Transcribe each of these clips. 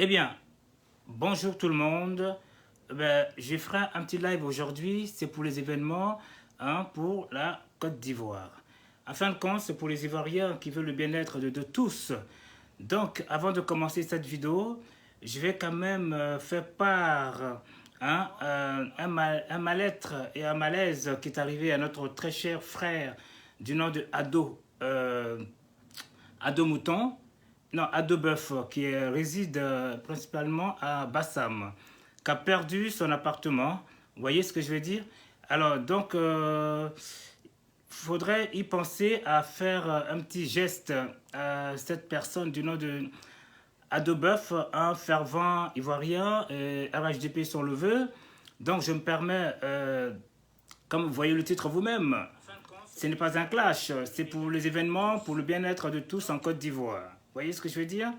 Eh bien, bonjour tout le monde. Je ferai un petit live aujourd'hui, c'est pour les événements pour la Côte d'Ivoire. En fin de compte, c'est pour les Ivoiriens qui veulent le bien-être de tous. Donc, avant de commencer cette vidéo, je vais quand même faire part un mal-être et un malaise qui est arrivé à notre très cher frère du nom de Ado Mouton. Non, Ado Boeuf, qui réside principalement à Bassam, qui a perdu son appartement. Vous voyez ce que je veux dire? Alors, donc, faudrait y penser à faire un petit geste à cette personne du nom de Ado Boeuf, un fervent ivoirien, RHDP sur le vœu. Donc, je me permets, comme vous voyez le titre vous-même, ce n'est pas un clash, c'est pour les événements, pour le bien-être de tous en Côte d'Ivoire. Vous voyez ce que je veux dire?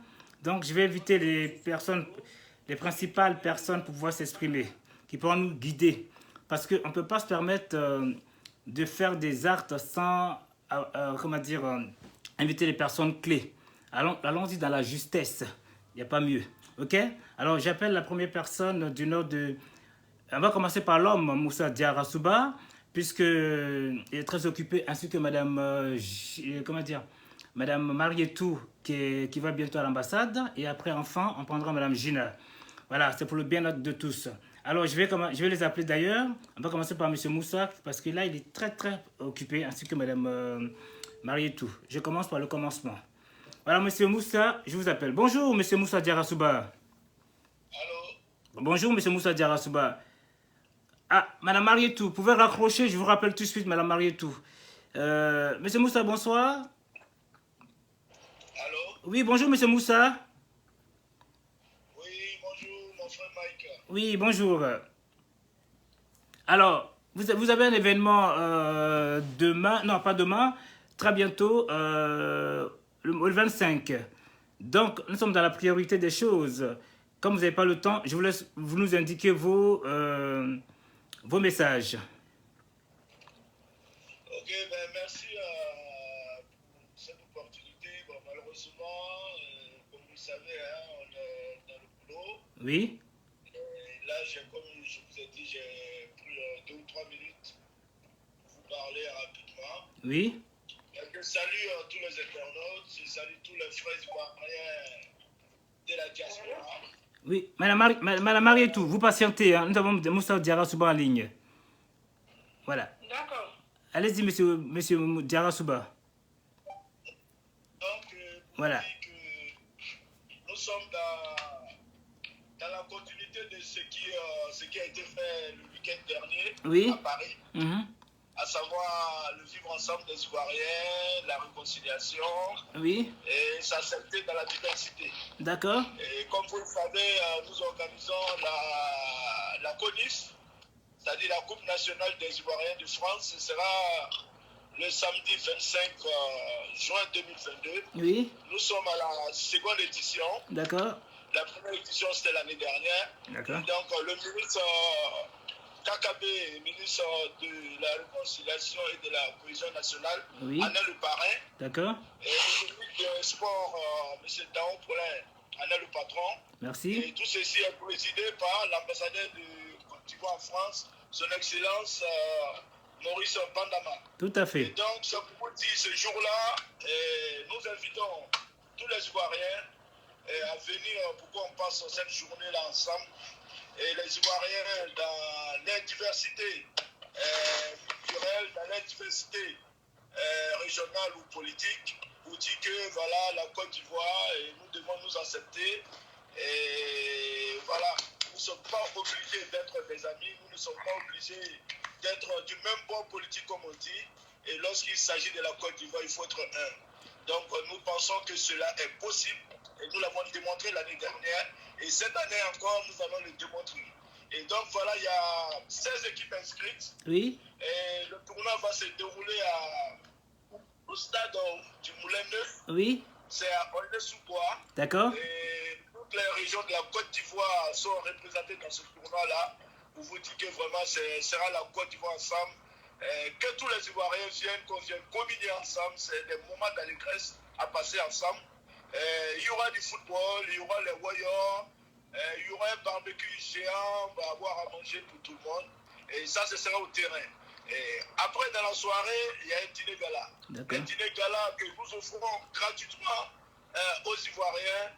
Donc, je vais inviter les personnes, les principales personnes pour pouvoir s'exprimer, qui pourront nous guider. Parce qu'on ne peut pas se permettre de faire des actes sans, comment dire, inviter les personnes clés. Allons-y dans la justesse. Il n'y a pas mieux. OK? Alors, j'appelle la première personne du nord de... On va commencer par l'homme, Moussa Diarra-Souba, puisqu'il est très occupé, ainsi que Madame, comment dire, Madame Marietou, qui va bientôt à l'ambassade. Et après, enfin, on prendra Madame Gina. Voilà, c'est pour le bien-être de tous. Alors, je vais les appeler d'ailleurs. On va commencer par Monsieur Moussa, parce que là, il est très, très occupé, ainsi que Madame Marietou. Je commence par le commencement. Voilà, Monsieur Moussa, je vous appelle. Bonjour, Monsieur Moussa Diarra-Souba. Allô? Bonjour, Monsieur Moussa Diarra-Souba. Ah, Madame Marietou, vous pouvez raccrocher, je vous rappelle tout de suite, Madame Marietou. Monsieur Moussa, bonsoir. Allô? Oui, bonjour, Monsieur Moussa. Oui, bonjour, mon frère Mike. Oui, bonjour. Alors, vous avez un événement demain, non, pas demain, très bientôt, le 25. Donc, nous sommes dans la priorité des choses. Comme vous n'avez pas le temps, je vous laisse vous nous indiquer vos messages. Ok, ben merci pour cette opportunité. Bon, malheureusement, comme vous le savez, hein, on est dans le boulot. Oui, Et là, comme je vous ai dit, j'ai pris 2 ou 3 minutes pour vous parler rapidement. oui. Et je salue tous les internautes, je salue tous les frères ivoiriens de la diaspora. Oui, Madame Marietou, vous patientez, hein. Nous avons Moussa Diarra-Souba en ligne. Voilà. D'accord. Allez-y, monsieur Diarra-Souba. Donc, pour Voilà. dire que nous sommes dans la continuité de ce qui a été fait le week-end dernier Oui. à Paris, à savoir le vivre ensemble des Ivoiriens, la réconciliation Oui, et s'accepter dans la diversité. d'accord. Et comme vous le savez, nous organisons la CONIF, c'est-à-dire la Coupe nationale des Ivoiriens de France. Ce sera le samedi 25 juin 2022. Oui, Nous sommes à la seconde édition. d'accord. La première édition, c'était l'année dernière. D'accord. Donc, le ministre Kakabe, ministre de la Réconciliation et de la Cohésion nationale, Oui. en est le parrain. D'accord. Et le ministre des Sports, M. Daon Poulin, en est le patron. Merci. Et tout ceci est présidé par l'ambassadeur de Côte d'Ivoire en France, son Excellence Maurice Bandama. Tout à Et fait. donc, c'est pour vous dire, ce jour-là, nous invitons tous les Ivoiriens à venir pour qu'on passe cette journée-là ensemble. Et les Ivoiriens, dans leur diversité culturelle, dans leur diversité régionale ou politique, pour dire que voilà, la Côte d'Ivoire, et nous devons nous accepter. Et voilà, nous ne sommes pas obligés d'être des amis, nous ne sommes pas obligés d'être du même bord politique comme on dit. Et lorsqu'il s'agit de la Côte d'Ivoire, il faut être un. Donc nous pensons que cela est possible et nous l'avons démontré l'année dernière. Et cette année encore, nous allons le démontrer. Et donc voilà, il y a 16 équipes inscrites. Oui, Et le tournoi va se dérouler au stade du Moulin Neuf. oui, C'est à Aulnay-sous-Bois. d'accord. Et toutes les régions de la Côte d'Ivoire sont représentées dans ce tournoi-là. Pour vous dire que vraiment, ce sera la Côte d'Ivoire ensemble. Que tous les Ivoiriens viennent, qu'on vienne combiner ensemble. C'est des moments d'allégresse à passer ensemble. Il y aura du football, il y aura les Warriors, il y aura un barbecue géant, on va avoir à manger pour tout le monde. Et ça, ce sera au terrain. Et après, dans la soirée, il y a un dîner gala. Un dîner gala que nous offrons gratuitement aux Ivoiriens.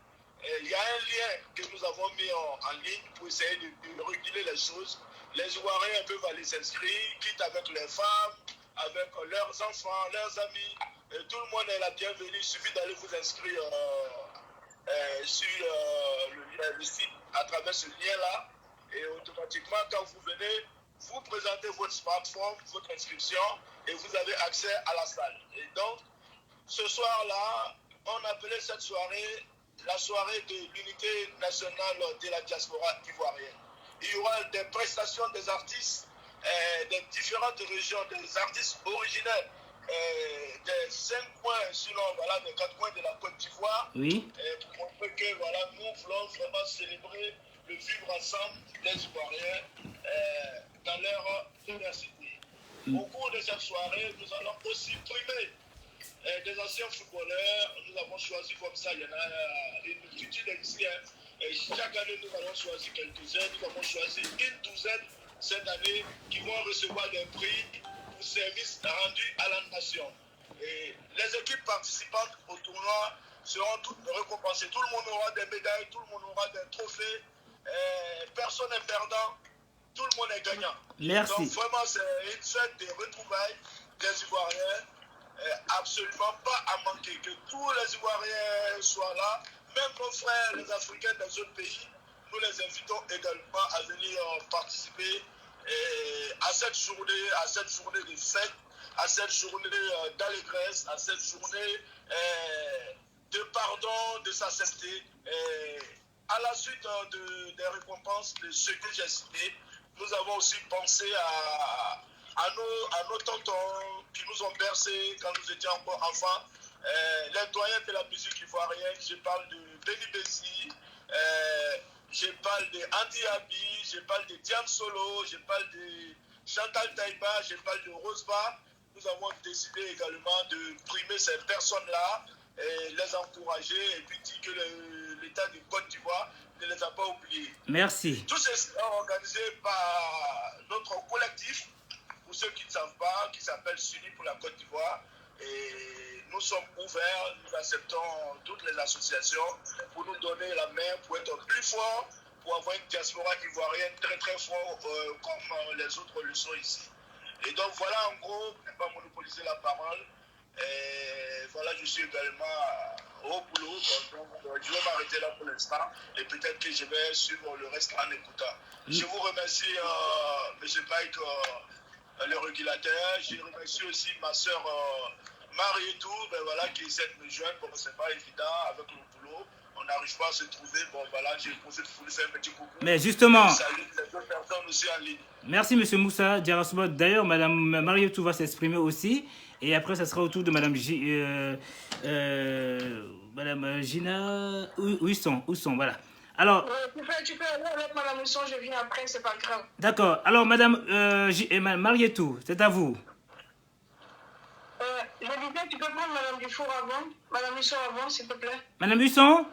Il y a un lien que nous avons mis en ligne pour essayer de réguler les choses. Les Ivoiriens peuvent aller s'inscrire, quitte avec les femmes, avec leurs enfants, leurs amis. Et tout le monde est la bienvenue. Il suffit d'aller vous inscrire sur le site à travers ce lien-là. Et automatiquement, quand vous venez, vous présentez votre smartphone, votre inscription, et vous avez accès à la salle. Et donc, ce soir-là, on appelait cette soirée la soirée de l'unité nationale de la diaspora ivoirienne. Il y aura des prestations des artistes des différentes régions, des artistes originaires des 5 coins, sinon voilà, des 4 coins de la Côte d'Ivoire. Oui. Pour montrer que voilà, nous voulons vraiment célébrer le vivre ensemble des Ivoiriens dans leur diversité. Au cours de cette soirée, nous allons aussi primer des anciens footballeurs. Nous avons choisi comme ça, il y en a une multitude ici. Et chaque année, nous allons choisir quelques-uns. Nous avons choisi une douzaine cette année qui vont recevoir des prix pour services rendus à la nation. Et les équipes participantes au tournoi seront toutes récompensées. Tout le monde aura des médailles, tout le monde aura des trophées. Personne n'est perdant, tout le monde est gagnant. Merci. Donc vraiment, c'est une fête de retrouvailles des Ivoiriens. Absolument pas à manquer. Que tous les Ivoiriens soient là. Même nos frères, les Africains des autres pays, nous les invitons également à venir participer à cette journée de fête, à cette journée d'allégresse, à cette journée de pardon, de sincérité. À la suite des récompenses de ce que j'ai cité, nous avons aussi pensé à nos tontons qui nous ont bercés quand nous étions encore enfants, les doyens de la musique ivoirienne. Je parle de Benny Bessi, je parle de Andy Abi, je parle de Diam Solo, je parle de Chantal Taïba, je parle de Roseba. Nous avons décidé également de primer ces personnes-là, et les encourager et puis dire que l'État de Côte d'Ivoire ne les a pas oubliés. Merci. Tout ceci est organisé par notre collectif, pour ceux qui ne savent pas, qui s'appelle SUNY pour la Côte d'Ivoire. Et nous sommes ouverts, nous acceptons toutes les associations pour nous donner la main, pour être plus forts, pour avoir une diaspora ivoirienne très très forte comme les autres le sont ici. Et donc voilà en gros, je ne vais pas monopoliser la parole. Et voilà, je suis également au boulot, donc je vais m'arrêter là pour l'instant et peut-être que je vais suivre le reste en écoutant. Je vous remercie, M. Pike, le régulateur. Je remercie aussi ma soeur Marie-Tou, voilà, qui essaie de me joindre. Bon, c'est pas évident avec le boulot. On n'arrive pas à se trouver. Bon, voilà, j'ai profité pour lui faire un petit coucou. Mais justement. Salut les deux personnes aussi en ligne. Merci, M. Moussa Diarasouba. D'ailleurs, Mme Marie-Tou va s'exprimer aussi. Et après, ça sera au tour de Mme Mme Gina Husson, voilà. Alors, tu peux aller avec Mme Husson, je viens après, c'est pas grave. D'accord. Alors, Mme Marie-Tou, c'est à vous. Je disais, tu peux prendre Mme Dufour avant, Mme Husson avant, s'il te plaît. Mme Husson?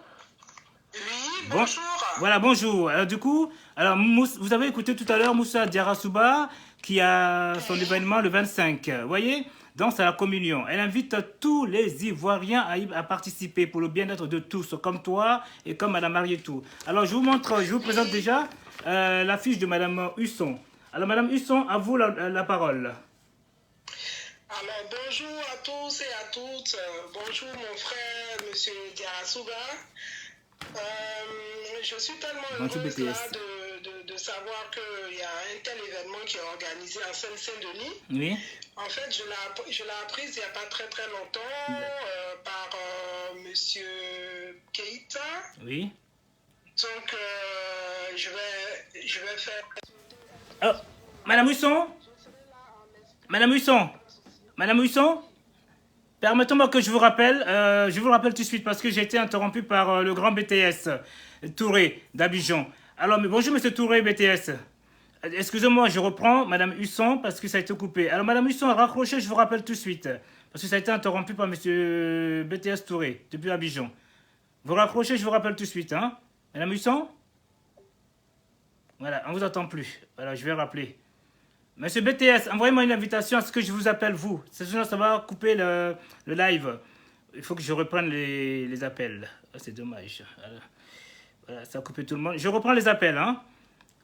Oui, bonjour. Voilà, bonjour. Alors, du coup, vous avez écouté tout à l'heure Moussa Diarasouba qui a son événement le 25. Vous voyez? Donc, c'est la communion. Elle invite tous les Ivoiriens à participer pour le bien-être de tous, comme toi et comme Mme Marie-Tou. Alors, je vous présente déjà la fiche de Mme Husson. Alors, Mme Husson, à vous la parole. Alors, bonjour à tous et à toutes. Bonjour, mon frère, M. Diarasouba. Je suis tellement heureuse là, de savoir qu'il y a un tel événement qui est organisé à Seine-Saint-Denis. Oui. En fait, je l'ai apprise il n'y a pas très très longtemps par M. Keïta. Oui. Donc, je vais faire... Oh, Madame Husson? Madame Husson? Permettez-moi que je vous rappelle tout de suite parce que j'ai été interrompu par le grand BTS Touré d'Abidjan. Alors, bonjour Monsieur Touré BTS. Excusez-moi, je reprends Madame Husson parce que ça a été coupé. Alors Madame Husson, raccrochez, je vous rappelle tout de suite parce que ça a été interrompu par Monsieur BTS Touré depuis Abidjan. Vous raccrochez, je vous rappelle tout de suite. Hein. Madame Husson? Voilà, on ne vous entend plus. Voilà, je vais rappeler. Monsieur BTS, envoyez-moi une invitation à ce que je vous appelle vous. Sinon, ça va couper le live. Il faut que je reprenne les appels. Ah, c'est dommage. Voilà, ça a coupé tout le monde. Je reprends les appels. Hein.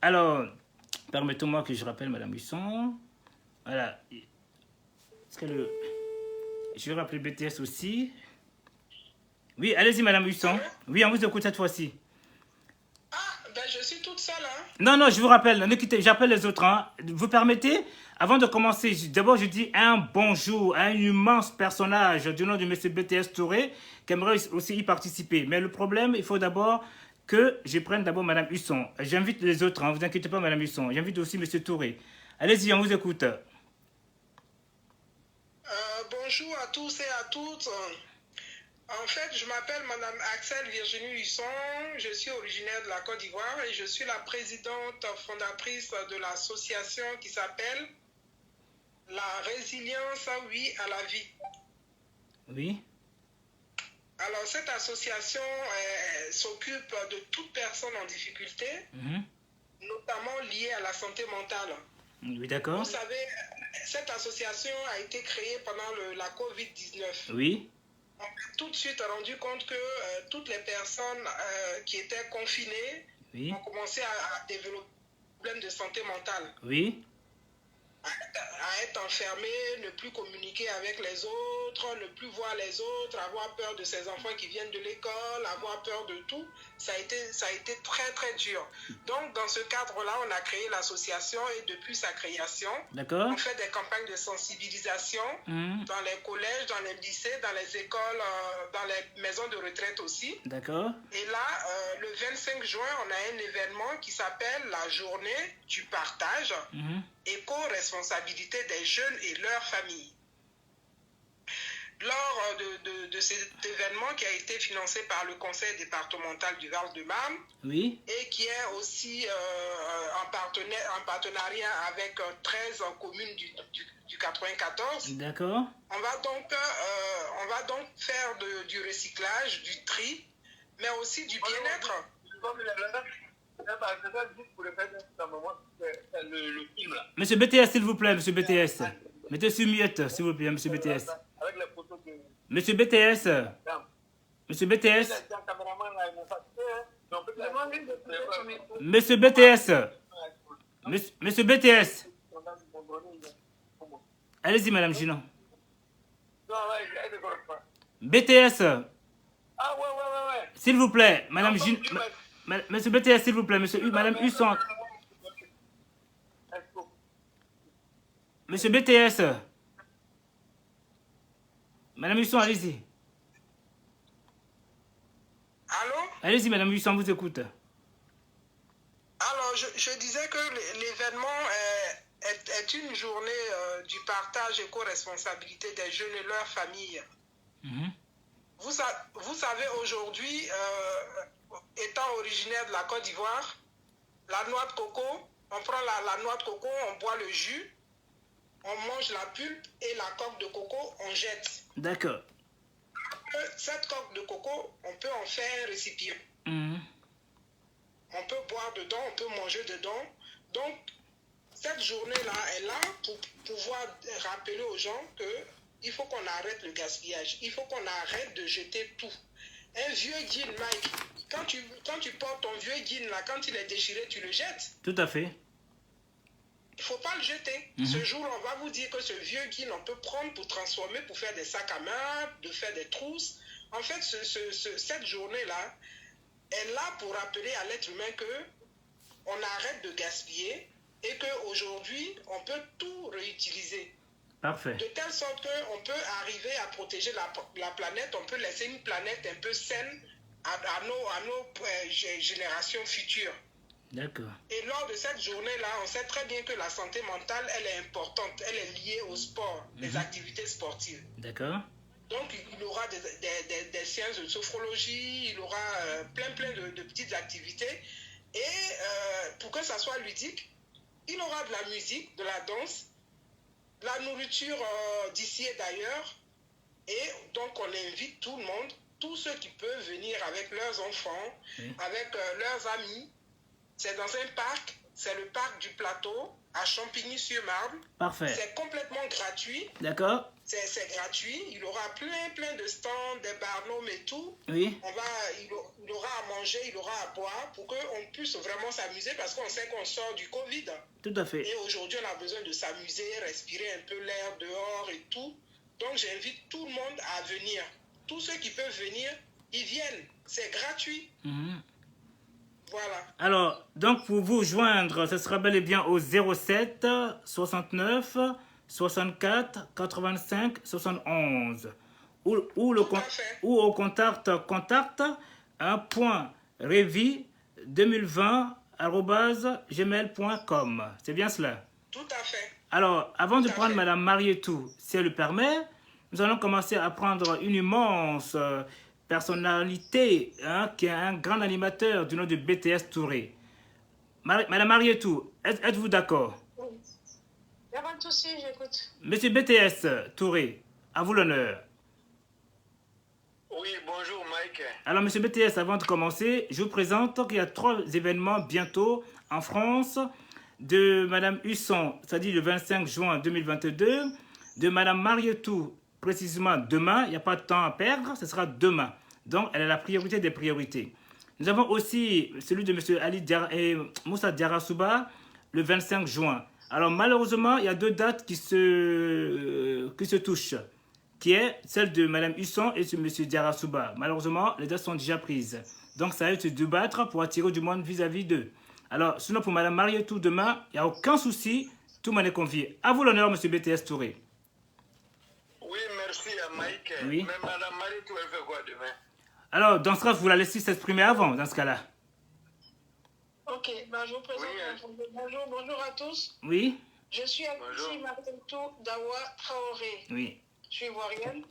Alors, permettez-moi que je rappelle Madame Husson. Voilà. Je vais rappeler BTS aussi. Oui, allez-y Madame Husson. Oui, on vous écoute cette fois-ci. Ah, ben je suis toute seule, hein. Non, non, je vous rappelle, ne quittez, j'appelle les autres. Hein. Vous permettez, avant de commencer, d'abord je dis un bonjour à un immense personnage du nom de M. BTS Touré qui aimerait aussi y participer. Mais le problème, il faut d'abord que je prenne d'abord Mme Husson. J'invite les autres, ne vous inquiétez pas Mme Husson. J'invite aussi M. Touré. Allez-y, on vous écoute. Bonjour à tous et à toutes. En fait, je m'appelle Madame Axel Virginie Husson, je suis originaire de la Côte d'Ivoire et je suis la présidente fondatrice de l'association qui s'appelle La Résilience, oui, à la vie. Oui. Alors, cette association s'occupe de toute personne en difficulté, notamment liée à la santé mentale. Oui, d'accord. Vous savez, cette association a été créée pendant la COVID-19. Oui. On s'est tout de suite rendu compte que toutes les personnes qui étaient confinées ont commencé à développer des problèmes de santé mentale. Oui. À être enfermées, ne plus communiquer avec les autres, ne plus voir les autres, avoir peur de ses enfants qui viennent de l'école, avoir peur de tout. Ça a été très très dur. Donc dans ce cadre-là, on a créé l'association et depuis sa création, on fait des campagnes de sensibilisation dans les collèges, dans les lycées, dans les écoles, dans les maisons de retraite aussi. D'accord. Et là, le 25 juin, on a un événement qui s'appelle la journée du partage. Éco-responsabilité des jeunes et leurs familles. Lors de cet événement qui a été financé par le conseil départemental du Val-de-Marne et qui est aussi en partenariat avec 13 communes du 94. D'accord. On va donc faire du recyclage, du tri, mais aussi du bien-être. Monsieur BTS, s'il vous plaît, monsieur BTS. Mettez sur mute, s'il vous plaît, monsieur BTS. Monsieur BTS. Monsieur BTS. Monsieur BTS. Monsieur BTS. Allez-y, madame Ginon. BTS. S'il vous plaît, madame Ginon. Monsieur BTS, s'il vous plaît, madame Husson. Monsieur BTS. Madame Husson, allez-y. Allô? Allez-y, madame Husson, on vous écoute. Alors, je disais que l'événement est une journée du partage éco-responsabilité des jeunes et leurs familles. Vous savez, aujourd'hui, étant originaire de la Côte d'Ivoire, la noix de coco, on prend la noix de coco, on boit le jus, on mange la pulpe et la coque de coco, on jette. D'accord. Cette coque de coco, on peut en faire un récipient. On peut boire dedans, on peut manger dedans. Donc, cette journée-là est là pour pouvoir rappeler aux gens qu'il faut qu'on arrête le gaspillage. Il faut qu'on arrête de jeter tout. Un vieux jean, Mike, quand tu portes ton vieux jean, là, quand il est déchiré, tu le jettes. Tout à fait. Il ne faut pas le jeter. Ce jour, on va vous dire que ce vieux jean, on peut prendre pour transformer, pour faire des sacs à main, de faire des trousses. En fait, cette journée-là est là pour rappeler à l'être humain qu'on arrête de gaspiller et qu'aujourd'hui, on peut tout réutiliser. Parfait. De telle sorte qu'on peut arriver à protéger la planète, on peut laisser une planète un peu saine à nos générations futures. D'accord. Et lors de cette journée-là, on sait très bien que la santé mentale, elle est importante, elle est liée au sport, les activités sportives. D'accord. Donc, il y aura des séances de sophrologie, il y aura plein de petites activités. Et pour que ça soit ludique, il y aura de la musique, de la danse, la nourriture d'ici et d'ailleurs. Et donc, on invite tout le monde tous ceux qui peuvent venir avec leurs enfants, Oui. avec leurs amis. C'est dans un parc, c'est le parc du Plateau, à Champigny-sur-Marne. Parfait. C'est complètement gratuit. D'accord. C'est gratuit. Il aura plein de stands, des barnums et tout. Oui. Il aura à manger, il aura à boire pour qu'on puisse vraiment s'amuser parce qu'on sait qu'on sort du Covid. Tout à fait. Et aujourd'hui, on a besoin de s'amuser, respirer un peu l'air dehors et tout. Donc, j'invite tout le monde à venir. Tous ceux qui peuvent venir, ils viennent. C'est gratuit. Voilà. Alors, donc pour vous joindre, ce sera bel et bien au 07 69 64 85 71 ou au contact .revi2020@gmail.com. C'est bien cela? Tout à fait. Alors, avant de prendre Madame Marietou, si elle le permet, nous allons commencer à prendre une immense personnalité, qui est un grand animateur du nom de BTS Touré. Madame Marietou, êtes-vous d'accord? Oui. Il n'y a pas de souci, j'écoute. Monsieur BTS Touré, à vous l'honneur. Oui, bonjour Mike. Alors, monsieur BTS, avant de commencer, je vous présente qu'il y a 3 événements bientôt en France de Madame Husson, c'est-à-dire le 25 juin 2022, de Madame Marietou, précisément demain, il n'y a pas de temps à perdre, ce sera demain. Donc, elle a la priorité des priorités. Nous avons aussi celui de M. Ali et Moussa Diarra-Souba, le 25 juin. Alors, malheureusement, il y a 2 dates qui se touchent, qui est celle de Mme Husson et de M. Diarra-Souba. Malheureusement, les dates sont déjà prises. Donc, ça va être de battre pour attirer du monde vis-à-vis d'eux. Alors, sinon, pour Mme Marietou, demain, il n'y a aucun souci. Tout le monde est convié. À vous l'honneur, M. BTS Touré. Oui, merci à Mike. Oui. Mais Mme Marietou, elle fait quoi demain? Alors, dans ce cas, vous la laissez s'exprimer avant, dans ce cas-là. Ok, je vous présente. Oui, bonjour à tous. Oui. Je suis Alexis Marietou Dawa Traoré. Oui. Je suis ivoirienne.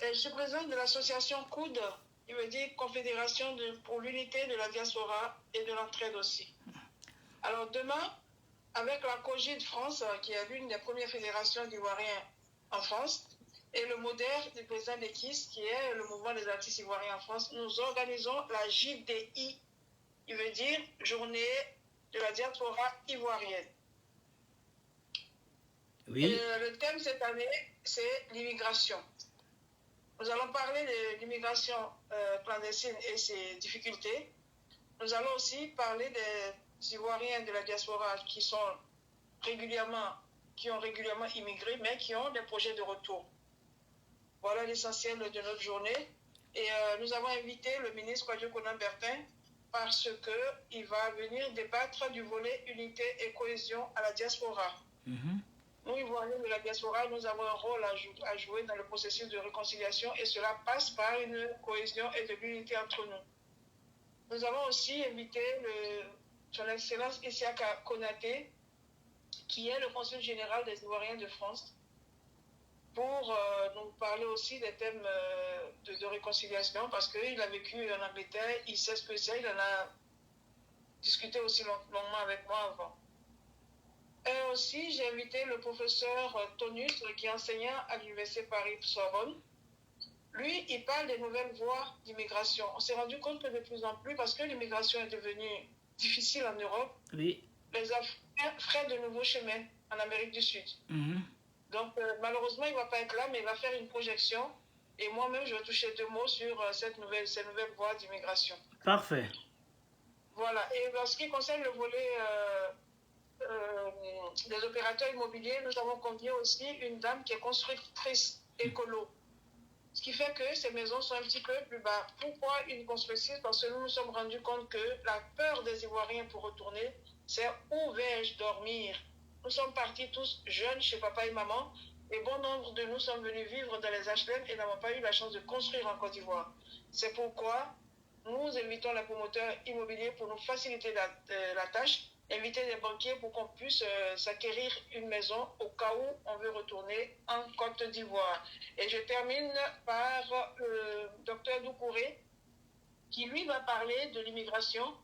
Je suis présidente de l'association COUD, qui veut dire Confédération pour l'unité de la diaspora et de l'entraide aussi. Alors demain, avec la COGID France, qui est l'une des premières fédérations d'ivoiriens en France, et le MODER du président d'EKIS, qui est le mouvement des artistes ivoiriens en France, nous organisons la JDI, qui veut dire Journée de la diaspora ivoirienne. Oui. Le thème cette année, c'est l'immigration. Nous allons parler de l'immigration clandestine et ses difficultés. Nous allons aussi parler des Ivoiriens de la diaspora qui ont régulièrement immigré, mais qui ont des projets de retour. Voilà l'essentiel de notre journée. Et nous avons invité le ministre Kwadjo Konan-Bertin parce qu'il va venir débattre du volet unité et cohésion à la diaspora. Nous, Ivoiriens de la diaspora, nous avons un rôle à jouer dans le processus de réconciliation et cela passe par une cohésion et de l'unité entre nous. Nous avons aussi invité son Excellence Isiaka Konaté, qui est le consul général des Ivoiriens de France, pour nous parler aussi des thèmes de réconciliation, parce qu'il a vécu en Angleterre, il sait ce que c'est, il en a discuté aussi longuement avec moi avant. Et aussi, j'ai invité le professeur Tonus, qui est enseignant à l'Université Paris-Sorbonne. Lui, il parle des nouvelles voies d'immigration. On s'est rendu compte que de plus en plus, parce que l'immigration est devenue difficile en Europe, oui. Les Africains freinent de nouveaux chemins en Amérique du Sud. Donc, malheureusement, il ne va pas être là, mais il va faire une projection. Et moi-même, je vais toucher 2 mots sur ces nouvelles voies d'immigration. Parfait. Voilà. Et en ce qui concerne le volet des opérateurs immobiliers, nous avons convié aussi une dame qui est constructrice écolo. Ce qui fait que ces maisons sont un petit peu plus bas. Pourquoi une constructrice? Parce que nous nous sommes rendus compte que la peur des Ivoiriens pour retourner, c'est où vais-je dormir? Nous sommes partis tous jeunes chez papa et maman, et bon nombre de nous sommes venus vivre dans les HLM et n'avons pas eu la chance de construire en Côte d'Ivoire. C'est pourquoi nous invitons les promoteurs immobiliers pour nous faciliter la tâche, inviter des banquiers pour qu'on puisse s'acquérir une maison au cas où on veut retourner en Côte d'Ivoire. Et je termine par le docteur Doucouré, qui lui va parler de l'immigration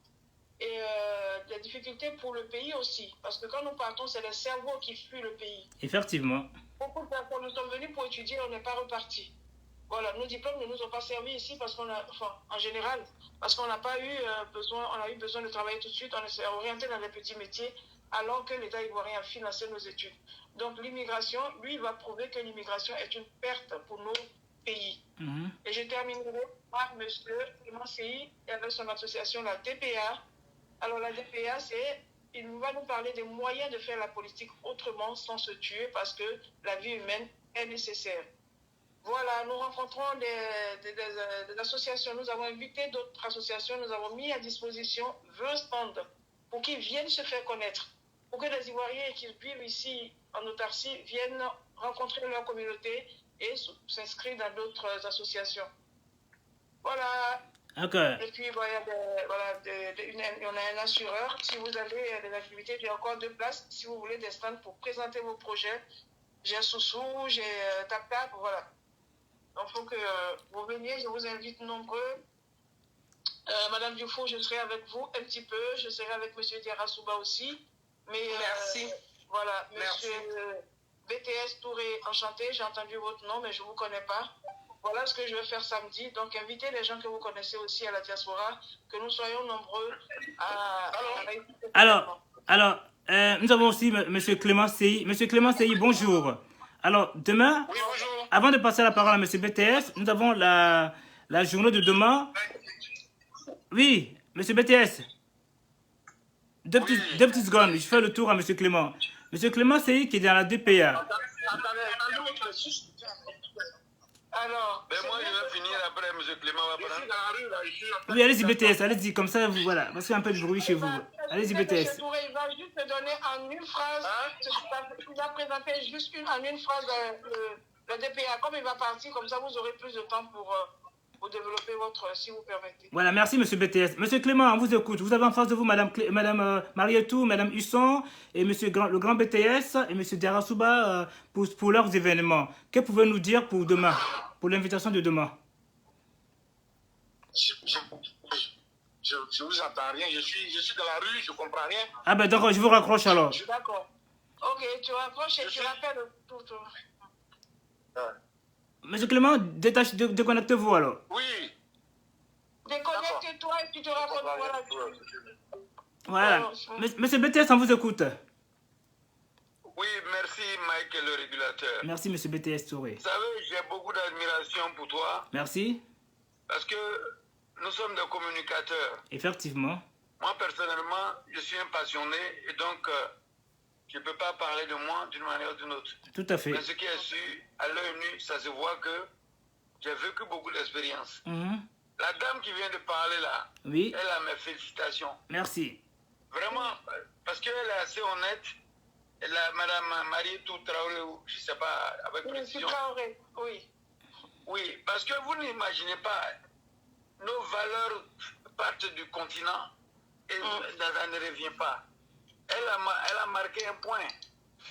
et des difficultés pour le pays aussi. Parce que quand nous partons, c'est le cerveau qui fuit le pays. Effectivement. Beaucoup de personnes, nous sommes venus pour étudier, on n'est pas repartis. Voilà, nos diplômes ne nous ont pas servi ici parce qu'on a, enfin, en général, parce qu'on n'a pas eu besoin, on a eu besoin de travailler tout de suite, on s'est orienté dans les petits métiers, alors que l'État ivoirien a financé nos études. Donc l'immigration, lui, il va prouver que l'immigration est une perte pour nos pays. Et je terminerai par M. Clément Seyi avec son association, la DPA. Alors la DPA, il va nous parler des moyens de faire la politique autrement sans se tuer parce que la vie humaine est nécessaire. Voilà, nous rencontrons des associations, nous avons invité d'autres associations, nous avons mis à disposition 20 stands pour qu'ils viennent se faire connaître, pour que les Ivoiriens qui vivent ici en autarcie viennent rencontrer leur communauté et s'inscrire dans d'autres associations. Voilà. Okay. Et puis, voilà, on a un assureur. Si vous avez des activités, il y a encore 2 places. Si vous voulez des stands pour présenter vos projets, j'ai Soussou, j'ai Tap-Tap, voilà. Donc, il faut que vous veniez, je vous invite nombreux. Madame Dioufo, je serai avec vous un petit peu. Je serai avec Monsieur Diarra-Souba aussi. Mais, merci. Voilà, Monsieur BTS Touré, enchanté. J'ai entendu votre nom, mais je ne vous connais pas. Voilà ce que je vais faire samedi. Donc, invitez les gens que vous connaissez aussi à la diaspora, que nous soyons nombreux à Alors, nous avons aussi M. Clément Seyi. M. Clément Seyi, bonjour. Alors, demain, Oui, bonjour. Avant de passer la parole à M. BTS, nous avons la journée de demain. Oui, M. BTS. Deux petites secondes, je fais le tour à M. Clément. M. Clément Seyi qui est dans la DPA. Alors, ben moi, je vais finir après, M. Clément va prendre. Oui, allez-y, BTS, allez-y, comme ça, voilà, parce qu'il y a un peu de bruit chez vous. Allez-y, BTS. M. Touré, il va juste te donner en une phrase, il va présenter juste en une phrase le DPA. Comme il va partir, comme ça, vous aurez plus de temps pour développer votre, si vous permettez. Voilà, merci, M. BTS. M. Clément, on vous écoute. Vous avez en face de vous Madame Marietou, Madame Husson, et le grand BTS, et M. Diarra-Souba pour leurs événements. Que pouvez-vous nous dire pour demain, pour l'invitation de demain? Je vous entends rien, je suis dans la rue, je comprends rien. Ah ben d'accord, je vous raccroche alors. D'accord. Ok, tu raccroches et tu rappelles tout. Monsieur Clément, déconnectez-vous alors. Oui. Déconnecte-toi et tu te raccroches. Voilà. Monsieur BTS, on vous écoute. Oui, merci Mike le régulateur. Merci Monsieur BTS Touré. Vous savez, j'ai beaucoup d'admiration pour toi. Merci. Parce que nous sommes des communicateurs. Effectivement. Moi, personnellement, je suis un passionné et donc je ne peux pas parler de moi d'une manière ou d'une autre. Tout à fait. Mais ce qui est sûr, à l'œil nu, ça se voit que j'ai vécu beaucoup d'expériences. La dame qui vient de parler là, oui. Elle a mes félicitations. Merci. Vraiment, parce qu'elle est assez honnête. Madame Marietou Traoré, je ne sais pas, avec précision. Traoré, oui. Oui, parce que vous n'imaginez pas, nos valeurs partent du continent et ça ne revient pas. Elle a marqué un point,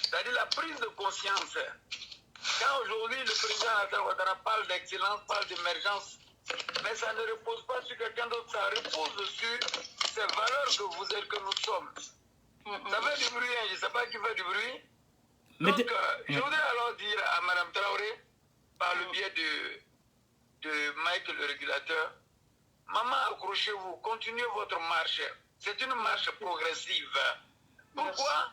c'est-à-dire la prise de conscience. Quand aujourd'hui le président Alassane Ouattara parle d'excellence, parle d'émergence, mais ça ne repose pas sur quelqu'un d'autre, ça repose sur ces valeurs que nous sommes. Ça fait du bruit, je ne sais pas qui fait du bruit. Donc, je voudrais alors dire à Mme Traoré, par le biais de Mike le régulateur, maman, accrochez-vous, continuez votre marche. C'est une marche progressive. Pourquoi?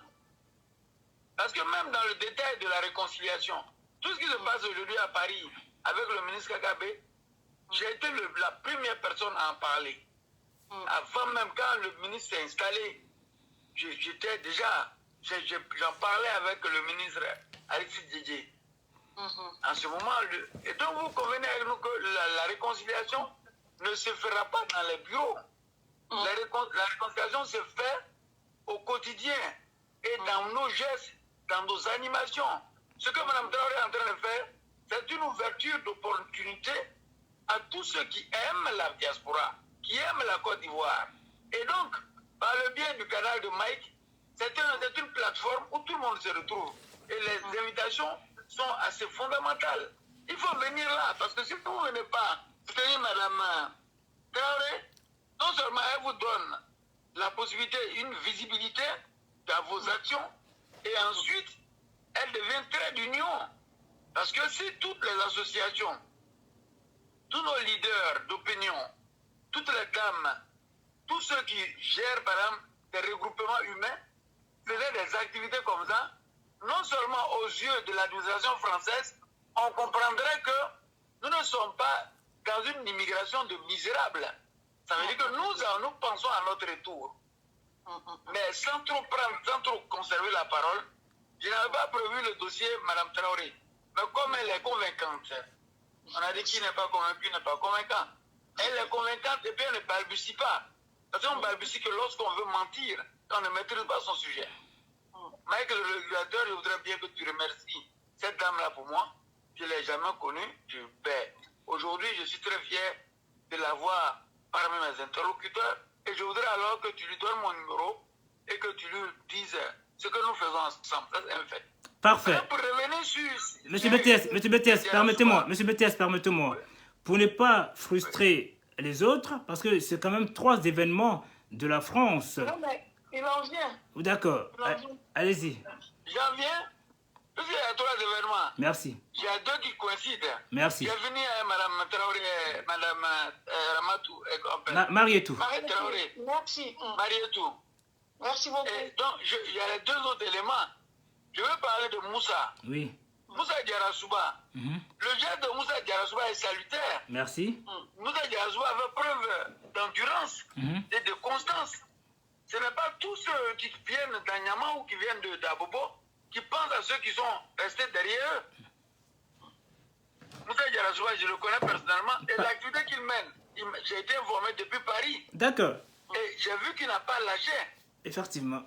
Parce que même dans le détail de la réconciliation, tout ce qui se passe aujourd'hui à Paris avec le ministre Kagame, j'ai été la première personne à en parler. Avant même, quand le ministre s'est installé, j'étais déjà, j'en parlais avec le ministre Alexis Didier. En ce moment, et donc vous convenez avec nous que la réconciliation ne se fera pas dans les bureaux. La réconciliation se fait au quotidien et dans nos gestes, dans nos animations. Ce que Mme Traoré est en train de faire, c'est une ouverture d'opportunité à tous ceux qui aiment la diaspora, qui aiment la Côte d'Ivoire. Et donc, par le biais du canal de Mike, c'est une plateforme où tout le monde se retrouve. Et les invitations sont assez fondamentales. Il faut venir là, parce que si vous ne venez pas soutenir Mme Traoré, non seulement elle vous donne la possibilité, une visibilité dans vos actions, et ensuite, elle devient trait d'union. Parce que si toutes les associations tous nos leaders d'opinion, toutes les dames, tous ceux qui gèrent, par exemple, des regroupements humains, faisaient des activités comme ça, non seulement aux yeux de l'administration française, on comprendrait que nous ne sommes pas dans une immigration de misérables. Ça veut dire que nous pensons à notre tour. Mais sans trop conserver la parole, je n'avais pas prévu le dossier Mme Traoré. Mais comme elle est convaincante, on a dit qui n'est pas convaincu n'est pas convaincant. Elle est convaincante et puis elle ne balbutie pas. Parce qu'on balbutie que lorsqu'on veut mentir, on ne maîtrise pas son sujet. Mike, le régulateur, je voudrais bien que tu remercies cette dame-là pour moi. Je ne l'ai jamais connue. Aujourd'hui, je suis très fier de l'avoir parmi mes interlocuteurs. Et je voudrais alors que tu lui donnes mon numéro et que tu lui dises ce que nous faisons ensemble. Ça, c'est un fait. Parfait. Alors, pour revenir sur... Monsieur BTS, permettez-moi. Pour ne pas frustrer les autres, parce que c'est quand même 3 événements de la France. Non, mais il en vient. D'accord. Allez-y. J'en viens. Parce qu'il y a 3 événements. Merci. Il y a 2 qui coïncident. Merci. J'ai venu à Mme Traoré, Mme Ramatou et compagnie. Marietou. Marie Traoré. Merci. Marietou. Merci beaucoup. Et donc, il y a les 2 autres éléments. Je veux parler de Moussa. Oui. Moussa Diarasouba. Le geste de Moussa Diarasouba est salutaire. Merci. Moussa Diarasouba avait preuve d'endurance et de constance. Ce n'est pas tous ceux qui viennent d'Anyama ou qui viennent d'Abobo qui pensent à ceux qui sont restés derrière eux. Moussa Diarasouba, je le connais personnellement, et l'activité qu'il mène, j'ai été informé depuis Paris. D'accord. Et j'ai vu qu'il n'a pas lâché. Effectivement.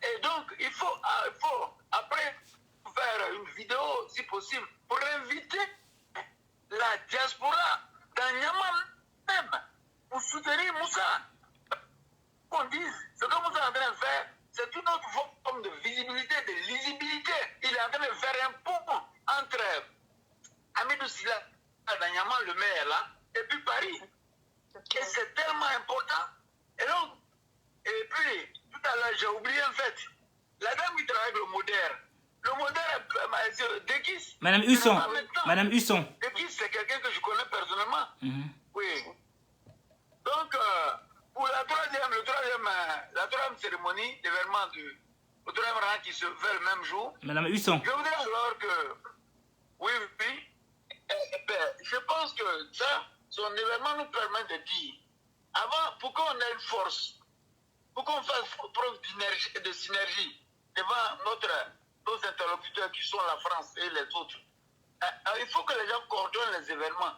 Et donc, il faut après faire une vidéo, si possible, pour inviter la diaspora d'Anyama même, pour soutenir Moussa. Qu'on dise, ce que Moussa est en train de faire, c'est une autre forme de visibilité, de lisibilité. Il est en train de faire un pont entre Amidou Sila d'Anyama, le maire là, et puis Paris. Et c'est tellement important. Et donc, et puis, tout à l'heure, j'ai oublié en fait, la dame qui travaille avec le moderne. Le moderne, Dekis. Madame Husson. Madame Husson. Dekis, c'est quelqu'un que je connais personnellement. Oui. Donc, pour la troisième cérémonie d'événement au troisième rang qui se fait le même jour. Madame Husson. Je voudrais alors que, oui, je pense que ça, son événement nous permet de dire, avant, pour qu'on ait une force, pour qu'on fasse preuve de synergie devant nos interlocuteurs qui sont la France et les autres, il faut que les gens coordonnent les événements.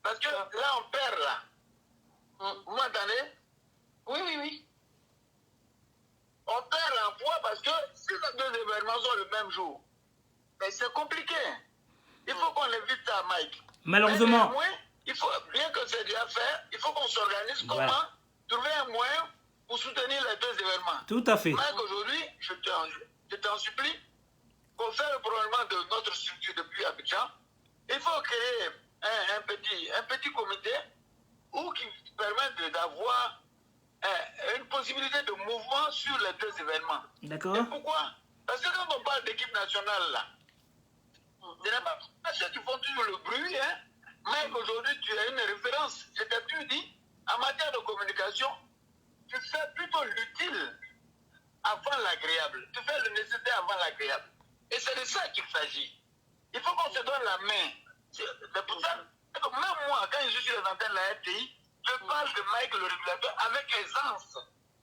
Parce que là, on perd là. Vous m'entendez? Oui. On perd l'emploi parce que si les 2 événements sont le même jour, mais c'est compliqué. Il faut qu'on évite ça, Mike. Malheureusement. Mais il faut, bien que c'est déjà fait, il faut qu'on s'organise comment trouver un moyen pour soutenir les 2 événements. Tout à fait. Mike, aujourd'hui, je t'en supplie, pour faire le prolongement de notre structure depuis Abidjan, il faut créer un petit comité qui permet d'avoir une possibilité de mouvement sur les 2 événements. D'accord. Et pourquoi? Parce que quand on parle d'équipe nationale, là, ce n'est pas ceux qui font toujours le bruit, hein. Mais aujourd'hui, tu as une référence. Je t'ai toujours dit, en matière de communication, tu fais plutôt l'utile avant l'agréable. Tu fais le nécessaire avant l'agréable. Et c'est de ça qu'il s'agit. Il faut qu'on se donne la main. C'est pour ça que même moi, quand je suis sur les antennes de la RTI, je parle de Mike le régulateur avec aisance.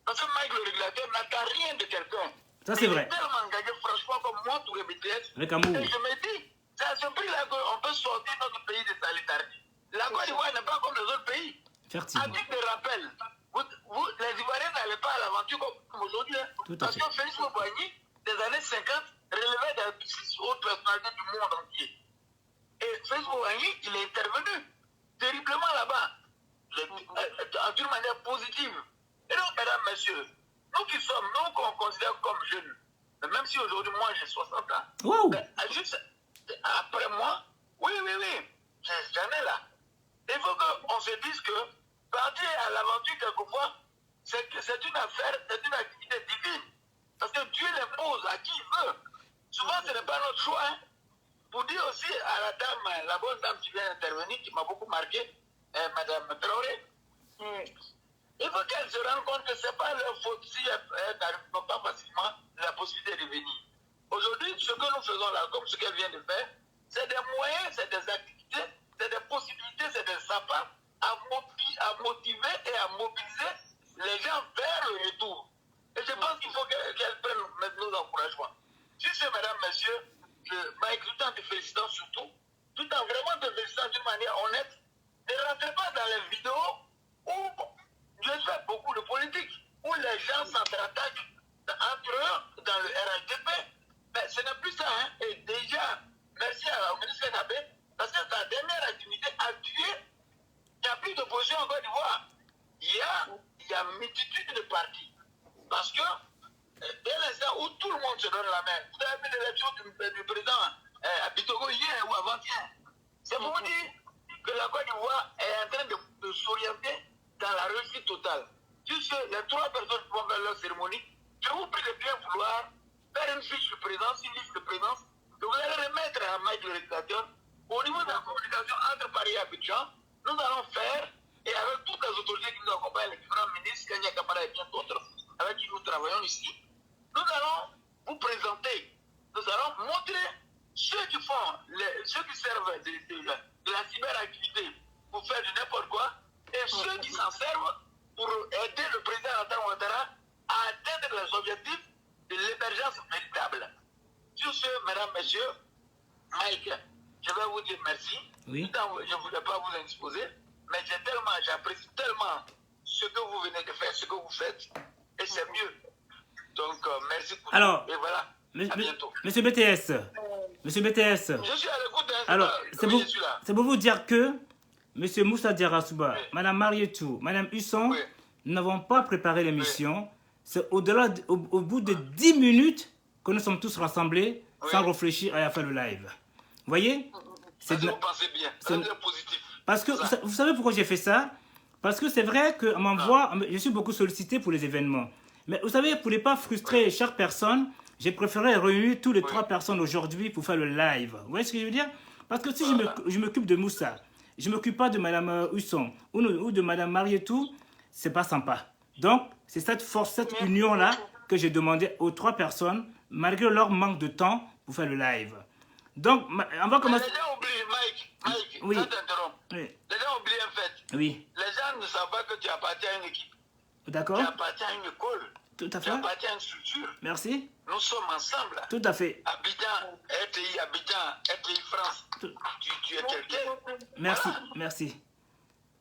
Parce que Mike le régulateur n'attend rien de quelqu'un. Ça, c'est vrai. Il est tellement engagé, franchement, comme moi, tous les BTS. Avec amour. Et je me dis, c'est à ce prix-là qu'on peut sortir notre pays de solidarité. La Côte d'Ivoire n'est pas comme les autres pays. Effectivement. À titre de rappel, les Ivoiriens n'allaient pas à l'aventure comme aujourd'hui. Parce que Félix Mouboigny, des années 50, relevait des 6 autres personnalités du monde entier. Et Félix Mouboigny, il est intervenu terriblement là-bas, d'une manière positive. Et donc, mesdames, messieurs, nous qu'on considère comme jeunes, même si aujourd'hui, moi, j'ai 60 ans, Wow. juste après moi, oui, j'en ai là. Il faut qu'on se dise que partir à l'aventure, quelquefois, c'est une affaire, c'est une activité divine. Parce que Dieu l'impose à qui il veut. Souvent, ce n'est pas notre choix. Hein. pour dire aussi à la dame, la bonne dame qui vient d'intervenir, qui m'a beaucoup marqué, Madame Traoré, il faut qu'elle se rende compte que ce n'est pas leur faute si elles n'ont pas facilement la possibilité de venir. Aujourd'hui, ce que nous faisons là, comme ce qu'elle vient de faire, c'est des moyens, c'est des activités, c'est des possibilités, c'est des sapins à motiver et à mobiliser les gens vers le retour. Et je pense qu'il faut qu'elle prenne nos encouragements. Si c'est mesdames, messieurs, Mike, tout en te félicitant surtout, tout en vraiment te félicitant d'une manière honnête, ne rentrez pas dans les vidéos où je fais beaucoup de politique, où les gens s'entre-attaquent entre eux dans le RHDP. Mais ce n'est plus ça, hein. Et déjà, merci au ministre Nabé, parce que sa dernière activité a tué. Il n'y a plus d'opposition en Côte d'Ivoire. Il y a une multitude de partis. Parce que, dès l'instant où tout le monde se donne la main, vous avez vu l'élection du président à Bitogo hier ou avant-hier. C'est pour vous dire que la Côte d'Ivoire est en train de s'orienter dans la réussite totale. Juste les 3 personnes qui vont faire leur cérémonie, je vous prie de bien vouloir faire une fiche de présence, une liste de présence, que vous allez remettre à Mike le régulateur. Au niveau de la communication entre Paris et Abidjan, nous allons faire, et avec toutes les autorités qui nous accompagnent, les différents ministres, Kenya Kamara et bien d'autres, avec qui nous travaillons ici, nous allons vous présenter, nous allons montrer ceux qui font, ceux qui servent de la cyberactivité pour faire du n'importe quoi, et ceux qui s'en servent pour aider le président Alassane Ouattara à atteindre les objectifs de l'émergence véritable. Sur ce, mesdames, messieurs, Mike, je vais vous dire merci. Oui. Je ne voulais pas vous indisposer, mais j'apprécie tellement ce que vous venez de faire, ce que vous faites, et c'est mieux. Donc, merci pour Alors, tout. Et voilà, à bientôt. Monsieur BTS, Monsieur BTS, Je suis à l'écoute. alors, oui, c'est pour vous dire que Monsieur Moussa Diarra-Souba, oui, Madame Marietou, Madame Husson, oui, nous n'avons pas préparé l'émission. Oui. C'est au-delà, au bout de 10 minutes que nous sommes tous rassemblés, oui, sans réfléchir à faire le live. Vous voyez? Vous pensez bien, c'est positif. Parce que vous savez pourquoi j'ai fait ça? Parce que c'est vrai que je suis beaucoup sollicité pour les événements. Mais vous savez, pour ne pas frustrer chaque personne, j'ai préféré réunir tous les 3 personnes aujourd'hui pour faire le live. Vous voyez ce que je veux dire? Parce que si je m'occupe de Moussa, je ne m'occupe pas de Madame Husson ou de Madame Marietou, c'est pas sympa. Donc, c'est cette force, cette union-là que j'ai demandé aux 3 personnes, malgré leur manque de temps, pour faire le live. Donc, on va commencer... Les gens oublient, Mike, oui, ça t'interrompt. Oui. Les gens oublient un fait. Oui. Les gens ne savent pas que tu appartiens à une équipe. D'accord. Tu appartiens à une école. Tout à fait. Tu appartiens à une structure. Merci. Nous sommes ensemble. Tout à fait. Abidjan, RTI France. Tu es quelqu'un. Merci, voilà. Merci.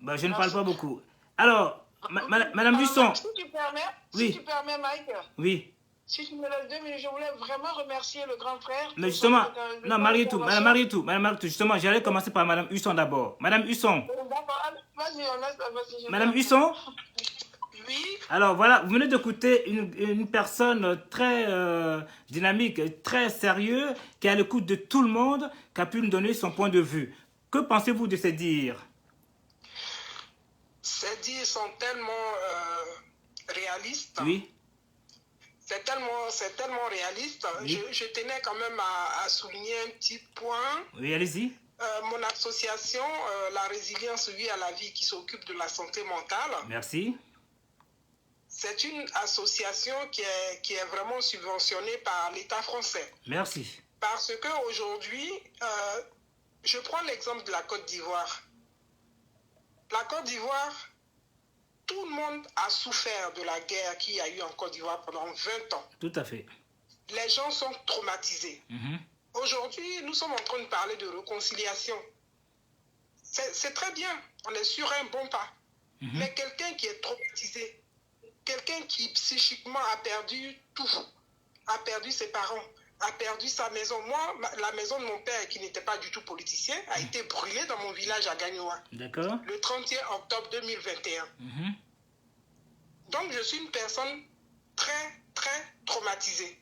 Bah, je ne parle pas beaucoup. Alors, Madame Husson. Si tu permets, oui, si tu permets, Mike. Oui. Si tu me laisses 2 minutes, je voulais vraiment remercier le grand frère. Mais justement, non, Marietou, Madame Marietou, justement, j'allais commencer par Madame Husson d'abord. Madame Husson. D'accord, vas-y, vas-y. Madame Husson. Oui. Alors voilà, vous venez d'écouter une personne très dynamique, très sérieuse, qui est à l'écoute de tout le monde, qui a pu nous donner son point de vue. Que pensez-vous de ces dires? Ces dires sont tellement réalistes. Oui. C'est tellement réaliste. Oui. Je tenais quand même à souligner un petit point. Oui, allez-y. Mon association, La Résilience Vie à la Vie, qui s'occupe de la santé mentale. Merci. C'est une association qui est vraiment subventionnée par l'État français. Merci. Parce qu'aujourd'hui, je prends l'exemple de la Côte d'Ivoire. La Côte d'Ivoire, tout le monde a souffert de la guerre qu'il y a eu en Côte d'Ivoire pendant 20 ans. Tout à fait. Les gens sont traumatisés. Aujourd'hui, nous sommes en train de parler de réconciliation. C'est très bien, on est sur un bon pas. Mais quelqu'un qui est traumatisé, quelqu'un qui psychiquement a perdu tout, a perdu ses parents, a perdu sa maison. Moi, la maison de mon père, qui n'était pas du tout politicien, a été brûlée dans mon village à Gagnoa. D'accord. Le 31 octobre 2021. Donc, je suis une personne très, très traumatisée.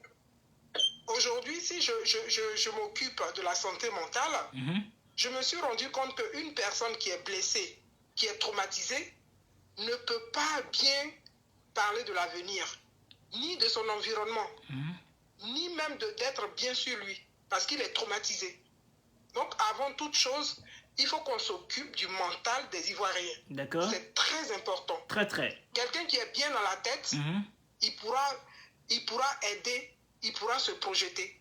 Aujourd'hui, si je m'occupe de la santé mentale, je me suis rendu compte qu'une personne qui est blessée, qui est traumatisée, ne peut pas bien parler de l'avenir, ni de son environnement, ni même d'être bien sur lui, parce qu'il est traumatisé. Donc, avant toute chose, il faut qu'on s'occupe du mental des Ivoiriens. D'accord. C'est très important. Très, très. Quelqu'un qui est bien dans la tête, il pourra aider, il pourra se projeter.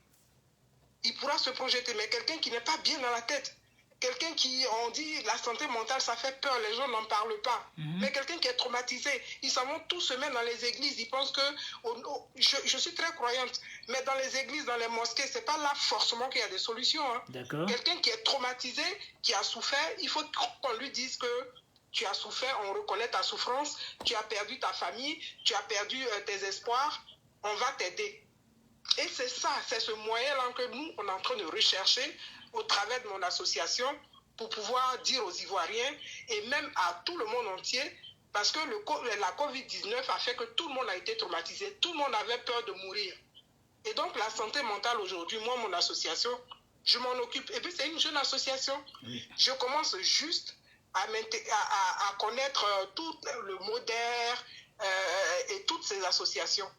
Il pourra se projeter, mais quelqu'un qui n'est pas bien dans la tête, quelqu'un qui, on dit, la santé mentale, ça fait peur, les gens n'en parlent pas. Mais quelqu'un qui est traumatisé, ils s'en vont tous se mettre dans les églises, ils pensent que, je suis très croyante, mais dans les églises, dans les mosquées, c'est pas là forcément qu'il y a des solutions. Hein. D'accord. Quelqu'un qui est traumatisé, qui a souffert, il faut qu'on lui dise que tu as souffert, on reconnaît ta souffrance, tu as perdu ta famille, tu as perdu tes espoirs, on va t'aider. Et c'est ça, c'est ce moyen-là que nous, on est en train de rechercher au travers de mon association pour pouvoir dire aux Ivoiriens et même à tout le monde entier, parce que la COVID-19 a fait que tout le monde a été traumatisé, tout le monde avait peur de mourir. Et donc la santé mentale aujourd'hui, moi, mon association, je m'en occupe. Et puis c'est une jeune association. Je commence juste à connaître tout le MODER et toutes ces associations.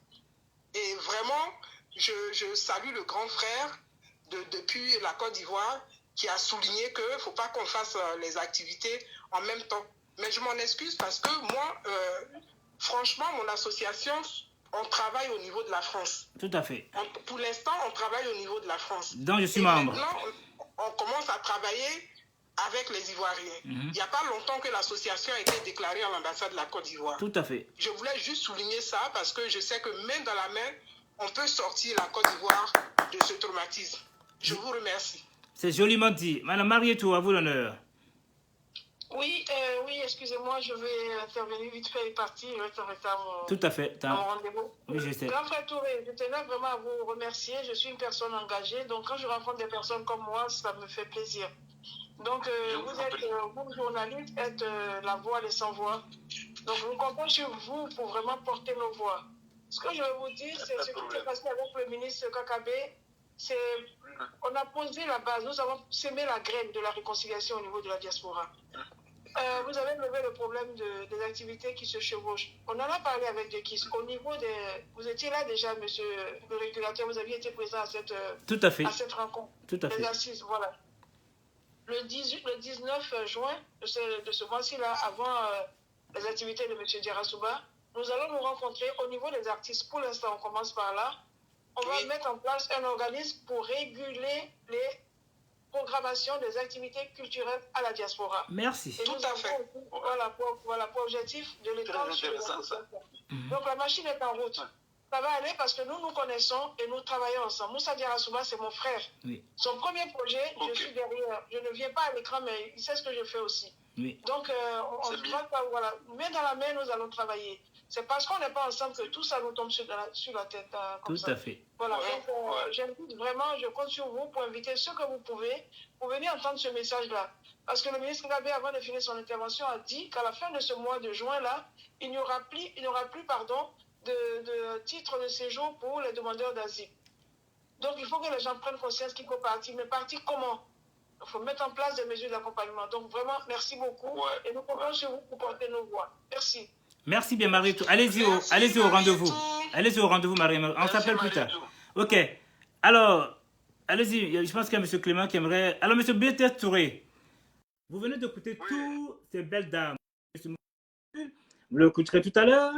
Et vraiment, je salue le grand frère depuis la Côte d'Ivoire qui a souligné qu'il ne faut pas qu'on fasse les activités en même temps. Mais je m'en excuse parce que moi, franchement, mon association, on travaille au niveau de la France. Tout à fait. Pour l'instant, on travaille au niveau de la France. Donc je suis membre. Maintenant, on commence à travailler avec les Ivoiriens. Il n'y a pas longtemps que l'association a été déclarée à l'ambassade de la Côte d'Ivoire. Tout à fait. Je voulais juste souligner ça parce que je sais que main dans la main, on peut sortir la Côte d'Ivoire de ce traumatisme. Je vous remercie. C'est joliment dit. Madame Marietou, à vous l'honneur. Oui, excusez-moi, je vais intervenir vite fait et partir. Je vais t'arrêter à mon, Tout à fait. à mon rendez-vous. Oui, je sais. Grand frère Touré, je tenais vraiment à vous remercier. Je suis une personne engagée, donc quand je rencontre des personnes comme moi, ça me fait plaisir. Donc, vous, journalistes, êtes la voix des sans-voix. Donc, nous comptons sur vous pour vraiment porter nos voix. Ce que je vais vous dire, c'est ce qui s'est passé avec le ministre Kakabe. On a posé la base, nous avons sémé la graine de la réconciliation au niveau de la diaspora. Vous avez levé le problème des activités qui se chevauchent. On en a parlé avec Dekis. Au niveau vous étiez là déjà, monsieur le régulateur, vous aviez été présent à cette, Tout à fait. à cette rencontre. Tout à fait. Les assises, voilà. Le 19 juin de ce mois-ci-là, avant les activités de M. Diarasouba, nous allons nous rencontrer au niveau des artistes. Pour l'instant, on commence par là. On va mettre en place un organisme pour réguler les programmations des activités culturelles à la diaspora. Merci. Et tout à fait. Voilà, pour objectif de l'étendre sur les associations. Donc la machine est en route. Ça va aller parce que nous connaissons et nous travaillons ensemble. Moussa Diarasouba, c'est mon frère. Oui. Son premier projet, je suis derrière. Je ne viens pas à l'écran, mais il sait ce que je fais aussi. Oui. Donc, voilà, main dans la main, nous allons travailler. C'est parce qu'on n'est pas ensemble que tout ça nous tombe sur la tête. Comme tout ça. à fait. Voilà, donc j'invite vraiment, je compte sur vous pour inviter ceux que vous pouvez pour venir entendre ce message-là. Parce que le ministre Gabé, avant de finir son intervention, a dit qu'à la fin de ce mois de juin-là, il n'y aura plus de titre de séjour pour les demandeurs d'asile. Donc, il faut que les gens prennent conscience qu'il faut partir. Mais partir comment? Il faut mettre en place des mesures d'accompagnement. Donc, vraiment, merci beaucoup. Et nous comptons sur vous pour porter nos voix. Merci. Merci bien, Marie. Allez-y au rendez-vous. Allez-y au rendez-vous, Marie. On s'appelle plus tard. OK. Alors, allez-y. Je pense qu'il y a M. Clément qui aimerait... Alors, M. BTS Touré, vous venez d'écouter toutes ces belles dames. Vous l'écouterez tout à l'heure.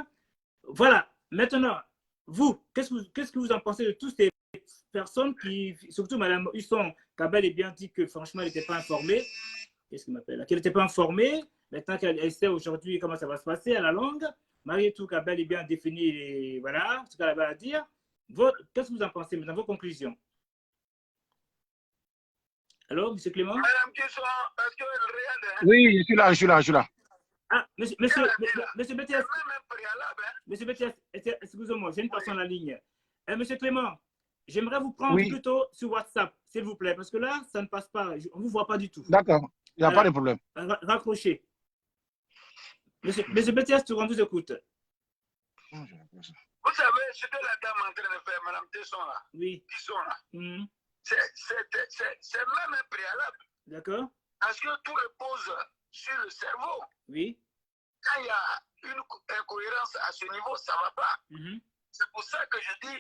Voilà. Maintenant, vous, qu'est-ce que vous en pensez de toutes ces personnes qui, surtout Mme Husson Kabel, est bien dit que franchement, elle n'était pas informée. Qu'est-ce qu'il m'appelle? Qu'elle n'était pas informée. Maintenant qu'elle sait aujourd'hui comment ça va se passer à la longue. Marietou Kabel est bien définie, voilà, ce qu'elle avait à dire. Qu'est-ce que vous en pensez maintenant, vos conclusions? Allô, M. Clément? Madame Kisson, parce que regarde. Oui, je suis là. Ah, monsieur BTS. Monsieur BTS, excusez-moi, j'ai une personne en ligne. Monsieur Clément, j'aimerais vous prendre plutôt sur WhatsApp, s'il vous plaît, parce que là, ça ne passe pas. On ne vous voit pas du tout. D'accord, il n'y a pas de problème. Raccrochez. Monsieur BTS, on vous écoute. Vous savez ce que la dame est en train de faire, Mme Tesson là? Oui. Qui sont là? C'est même un préalable. D'accord. Parce que tout repose sur le cerveau. Oui. Quand il y a une incohérence à ce niveau, ça ne va pas. C'est pour ça que je dis,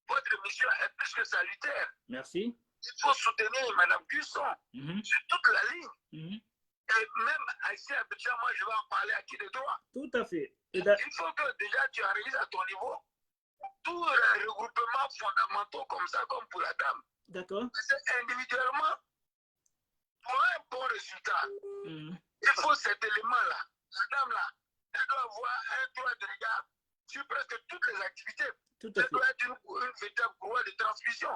votre mission est plus que salutaire. Merci. il faut soutenir Mme Cusson sur toute la ligne. Et même ici à Abidjan, moi, je vais en parler à qui de droit. Tout à fait. Il faut que déjà tu arrives à ton niveau tous les regroupements fondamentaux comme ça, comme pour la dame. D'accord. C'est individuellement, pour un bon résultat, il faut cet élément-là. La dame-là, elle doit avoir un droit de regard sur presque toutes les activités. Tout à fait. Elle doit être une véritable courroie de transmission.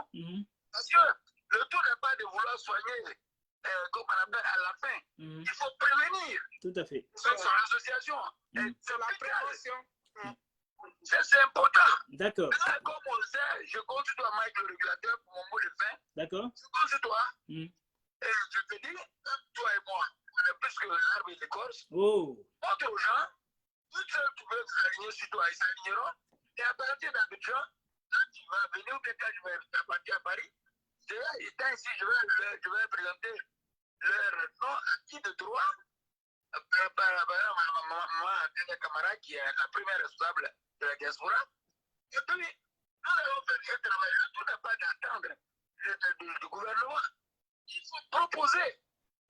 Parce que le tout n'est pas de vouloir soigner, comme on appelle à la fin. Il faut prévenir. Tout à fait. C'est son association. C'est la prévention. C'est important. D'accord. Comme on le sait, je compte sur toi, Mike, le régulateur, pour mon mot de fin. D'accord. Je compte sur toi. Et je te dis, toi et moi, on est plus que l'arbre et l'écorce. Oh. Montre aux gens, tout ce que tu veux s'aligner sur toi, ils s'aligneront. Et à partir d'Abidjan, là, tu vas venir, ou bien quand je vais partir à Paris, étant ici, je vais présenter leur nom acquis de droit par ma camarade qui est la première responsable de la diaspora. Et puis, nous allons faire un travail. Tout n'est pas d'attendre du gouvernement. Il faut proposer.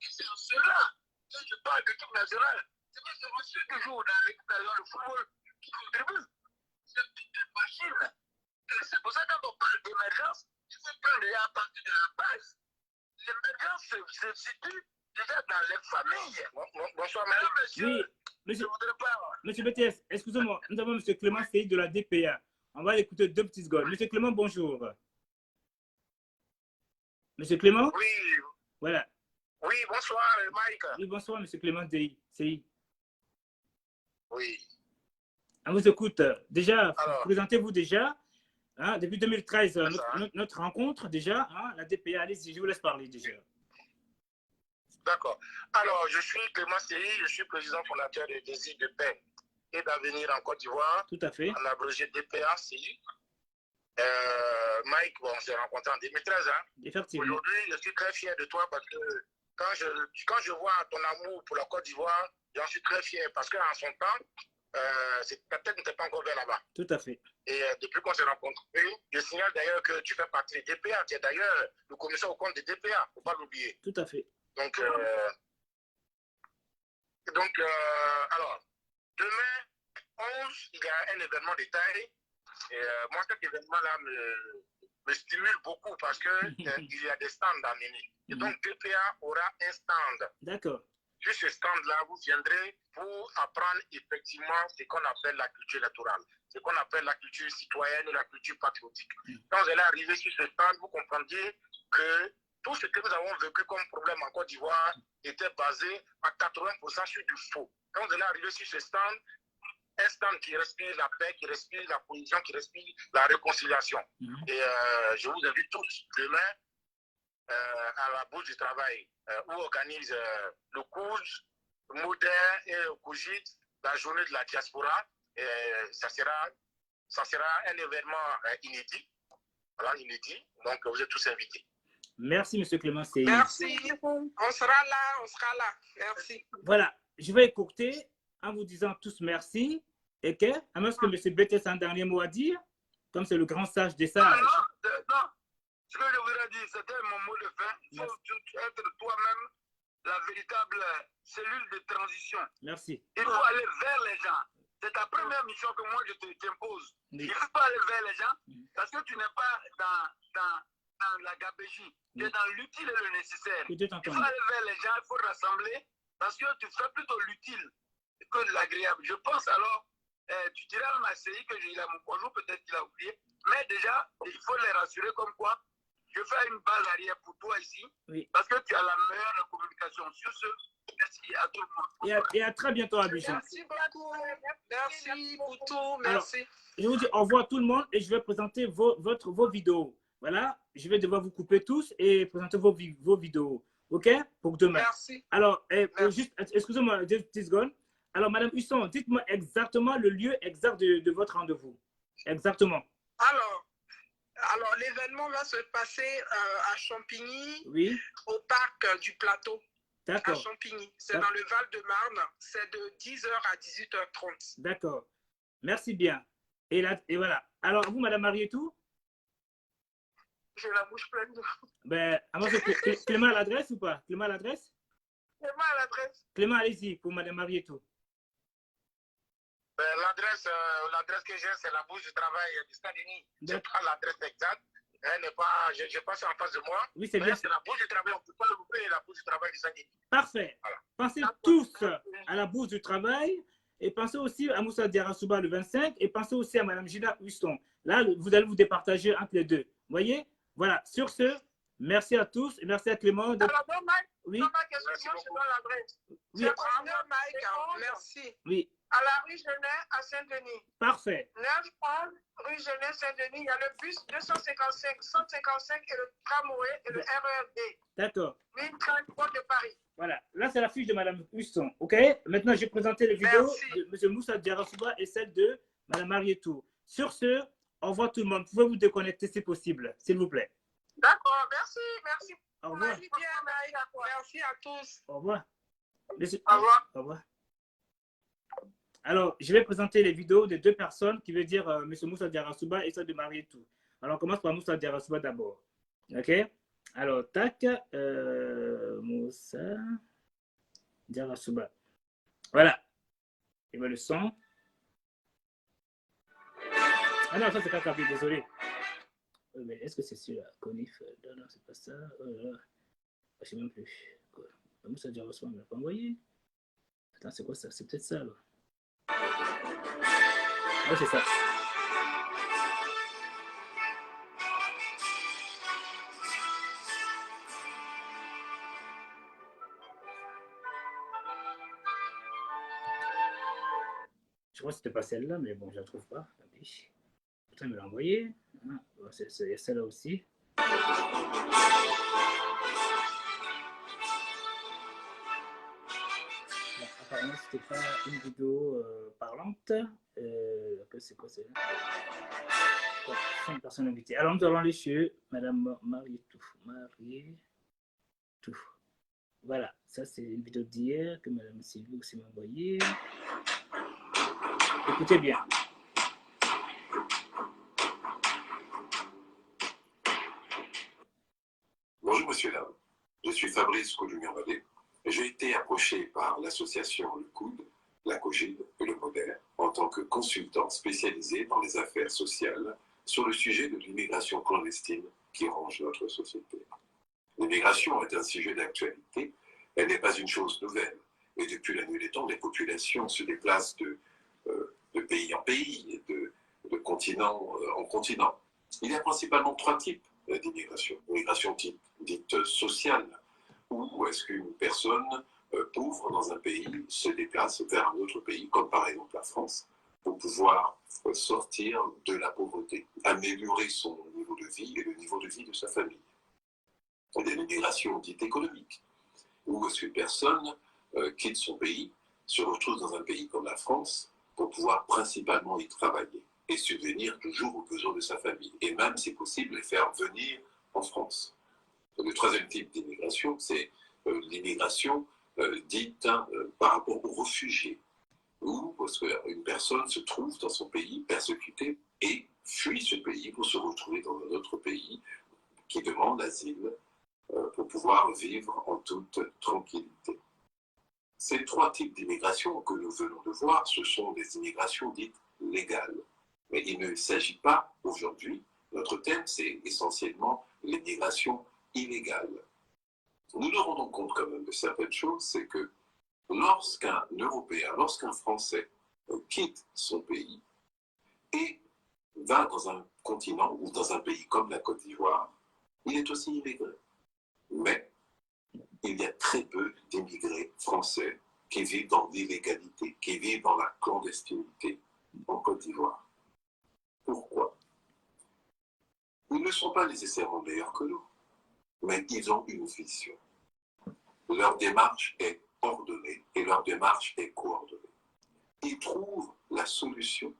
Et c'est en cela que je parle d'équipe nationale. C'est pas seulement ceux qui jouent dans l'équipe nationale de football qui contribuent. C'est toute une machine. Et c'est pour ça que quand on parle d'émergence, il faut prendre déjà à partir de la base. L'émergence se situe déjà dans les familles. Bonsoir, madame, monsieur. Oui, monsieur, je voudrais pas... monsieur BTS, excusez-moi, nous avons monsieur Clément Sey de la DPA. On va l'écouter 2 petites secondes. Monsieur Clément, bonjour. Monsieur Clément? Oui. Voilà. Oui, bonsoir, Mike. Oui, bonsoir, monsieur Clément Sey. Oui. On vous écoute. Déjà, Alors, présentez-vous déjà. Hein, depuis 2013, notre rencontre déjà. Hein, la DPA, allez-y, je vous laisse parler déjà. D'accord. Alors, je suis Clément Sey, je suis président fondateur de Désir de paix et d'avenir en Côte d'Ivoire. Tout à fait. En abrégé DPA, CI. Mike, bon, on s'est rencontrés en 2013. Hein. Effectivement. Aujourd'hui, je suis très fier de toi parce que quand je vois ton amour pour la Côte d'Ivoire, j'en suis très fier parce qu'en son temps, ta tête n'était pas encore vers là-bas. Tout à fait. Et depuis qu'on s'est rencontrés, je signale d'ailleurs que tu fais partie des DPA. Tu es d'ailleurs le commissaire au compte des DPA, il ne faut pas l'oublier. Tout à fait. Donc, alors, demain, 11, il y a un événement de taille. Et moi, cet événement-là me stimule beaucoup parce qu'il y a des stands à mener. Et donc, DPA aura un stand. D'accord. Sur ce stand-là, vous viendrez pour apprendre effectivement ce qu'on appelle la culture électorale, ce qu'on appelle la culture citoyenne et la culture patriotique. Quand vous allez arriver sur ce stand, vous comprendrez que tout ce que nous avons vécu comme problème en Côte d'Ivoire était basé à 80% sur du faux. Quand vous allez arriver sur ce stand, un stand qui respire la paix, qui respire la cohésion, qui respire la réconciliation. Et je vous invite tous demain à la Bourse du Travail où organise le COUS, Modern et le COUGIT, la journée de la diaspora. Et ça sera un événement inédit. Voilà, inédit. Donc vous êtes tous invités. Merci, monsieur Clément Sey. Merci. On sera là. Merci. Voilà, je vais écouter en vous disant tous merci. Et que, à moins que monsieur BTS a un dernier mot à dire, comme c'est le grand sage des sages. Non. Ce que je voudrais dire, c'était mon mot de fin. Il faut être toi-même la véritable cellule de transition. Merci. Il faut aller vers les gens. C'est ta première mission que moi je t'impose. Oui. Il faut aller vers les gens parce que tu n'es pas dans la gabégie. Tu es dans l'utile et le nécessaire. Il faut aller vers les gens, il faut rassembler parce que tu fais plutôt l'utile que l'agréable. Je pense alors, tu dirais à ma série que il a mon conjoint, peut-être qu'il a oublié, mais déjà, il faut les rassurer comme quoi je fais une base arrière pour toi ici, parce que tu as la meilleure communication sur ce. Merci à tout le monde. Et à très bientôt à Abidjan. Merci beaucoup. Merci pour tout. Merci. Alors, je vous dis au revoir tout le monde et je vais présenter vos vidéos. Voilà, je vais devoir vous couper tous et présenter vos vidéos. OK? Pour demain. Merci. Alors, juste, excusez-moi, 2 petites secondes. Alors, Madame Husson, dites-moi exactement le lieu exact de votre rendez-vous. Exactement. Alors l'événement va se passer à Champigny, au parc du Plateau. D'accord. À Champigny. C'est dans le Val-de-Marne. C'est de 10h à 18h30. D'accord. Merci bien. Et voilà. Alors, vous, Madame Marietou? j'ai la bouche pleine de... Ben, Clément a l'adresse ou pas? Clément a l'adresse? Clément a l'adresse. Clément, allez-y, pour Madame Marietou. Ben, l'adresse que j'ai, c'est la bourse du travail du Stade-Unis. Je prends l'adresse exacte. Elle n'est pas, je passe en face de moi. Oui, c'est bien. C'est la bourse du travail, on ne peut pas louper la bourse du travail du Stade-Unis. Parfait. Voilà. Pensez tous à la bourse du travail et pensez aussi à Moussa Diarra-Souba le 25 et pensez aussi à Madame Gina Huston. Là, vous allez vous départager entre les deux. Vous voyez? Voilà. Sur ce, merci à tous et merci à Clément. Alors, non, Mike, oui. non, Mike, excuse-moi, je donne l'adresse. Oui. Bravo, Mike. Merci. Oui. À la rue Genet à Saint-Denis. Parfait. 9 rue Genet Saint-Denis, il y a le bus 255, 155 et le tramway et le RERD. D'accord. 1030 Côte de Paris. Voilà. Là, c'est la fiche de Madame Huston. OK? Maintenant, j'ai présenté les vidéos de M. Moussa Diarra-Souba et celle de Madame Marietou. Sur ce, au revoir tout le monde. Vous pouvez vous déconnecter si possible, s'il vous plaît. D'accord, merci, merci. Au revoir. Merci bien, Mike. Merci à tous. Au revoir. Monsieur... Au revoir. Au revoir. Alors, je vais présenter les vidéos de deux personnes qui veut dire M. Moussa Diarra-Souba et celle de Marietou. Alors, on commence par Moussa Diarra-Souba d'abord. OK? Alors, tac. Moussa Diarra-Souba. Voilà. Et bien, le son. Ah non, ça, c'est Kakabi, désolé. Mais est-ce que c'est celui-là? Conif? Non, non, c'est pas ça. Oh là là. Je ne sais même plus. Moussa Diarra-Souba, on ne l'a pas envoyé. Attends, c'est quoi ça? C'est peut-être ça, là. Oui, c'est ça. Je crois que c'était pas celle-là, mais bon, je la trouve pas. Putain, il me l'a envoyé. Ah, c'est celle-là aussi. Bon, apparemment, c'était pas une vidéo parlante. C'est quoi celle-là? 5 personnes invitées. Alors, nous allons aller chez Madame Marietou. Voilà, ça c'est une vidéo d'hier que Madame Sylvie aussi m'a envoyée. Écoutez bien. Bonjour monsieur Lam, je suis Fabrice Koudoumian-Vadé et j'ai été approché par l'association Le Coude, la COGID et le MODER en tant que consultant spécialisé dans les affaires sociales sur le sujet de l'immigration clandestine qui ronge notre société. L'immigration est un sujet d'actualité, elle n'est pas une chose nouvelle et depuis la nuit des temps, les populations se déplacent de pays en pays, de continent en continent. Il y a principalement 3 types d'immigration. L'immigration dite sociale, où est-ce qu'une personne pauvre dans un pays se déplace vers un autre pays, comme par exemple la France, pour pouvoir sortir de la pauvreté, améliorer son niveau de vie et le niveau de vie de sa famille. Il y a l'immigration dite économique, où est-ce qu'une personne quitte son pays, se retrouve dans un pays comme la France, pour pouvoir principalement y travailler et subvenir toujours aux besoins de sa famille, et même, si possible, les faire venir en France. Le 3e type d'immigration, c'est l'immigration dite par rapport aux réfugiés, où parce qu'une personne se trouve dans son pays persécutée et fuit ce pays pour se retrouver dans un autre pays qui demande l'asile pour pouvoir vivre en toute tranquillité. Ces 3 types d'immigration que nous venons de voir, ce sont des immigrations dites légales. Mais il ne s'agit pas aujourd'hui, notre thème c'est essentiellement l'immigration illégale. Nous nous rendons compte quand même de certaines choses, c'est que lorsqu'un Européen, lorsqu'un Français quitte son pays et va dans un continent ou dans un pays comme la Côte d'Ivoire, il est aussi immigré. Mais il y a très peu d'immigrés français qui vivent dans l'illégalité, qui vivent dans la clandestinité en Côte d'Ivoire. Pourquoi? Ils ne sont pas nécessairement meilleurs que nous, mais ils ont une vision. Leur démarche est ordonnée et leur démarche est coordonnée. Ils trouvent la solution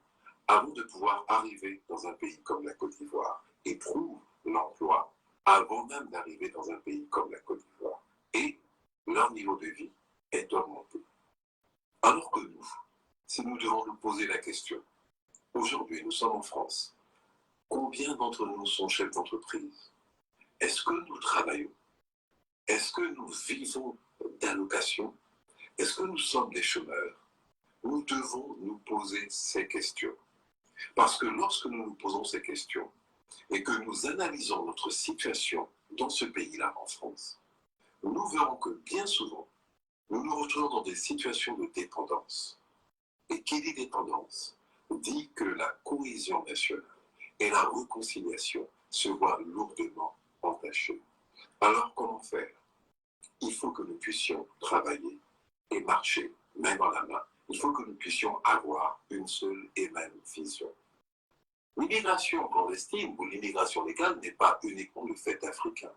avant de pouvoir arriver dans un pays comme la Côte d'Ivoire. Ils trouvent l'emploi avant même d'arriver dans un pays comme la Côte d'Ivoire. Et leur niveau de vie est augmenté. Alors que nous, si nous devons nous poser la question, aujourd'hui nous sommes en France, combien d'entre nous sont chefs d'entreprise? Est-ce que nous travaillons? Est-ce que nous vivons d'allocations? Est-ce que nous sommes des chômeurs? Nous devons nous poser ces questions. Parce que lorsque nous nous posons ces questions et que nous analysons notre situation dans ce pays-là, en France, nous verrons que bien souvent, nous nous retrouvons dans des situations de dépendance. Et qui dit dépendance dit que la cohésion nationale et la réconciliation se voient lourdement entachées. Alors comment faire? Il faut que nous puissions travailler et marcher main dans la main. Il faut que nous puissions avoir une seule et même vision. L'immigration clandestine ou l'immigration légale n'est pas uniquement le fait africain.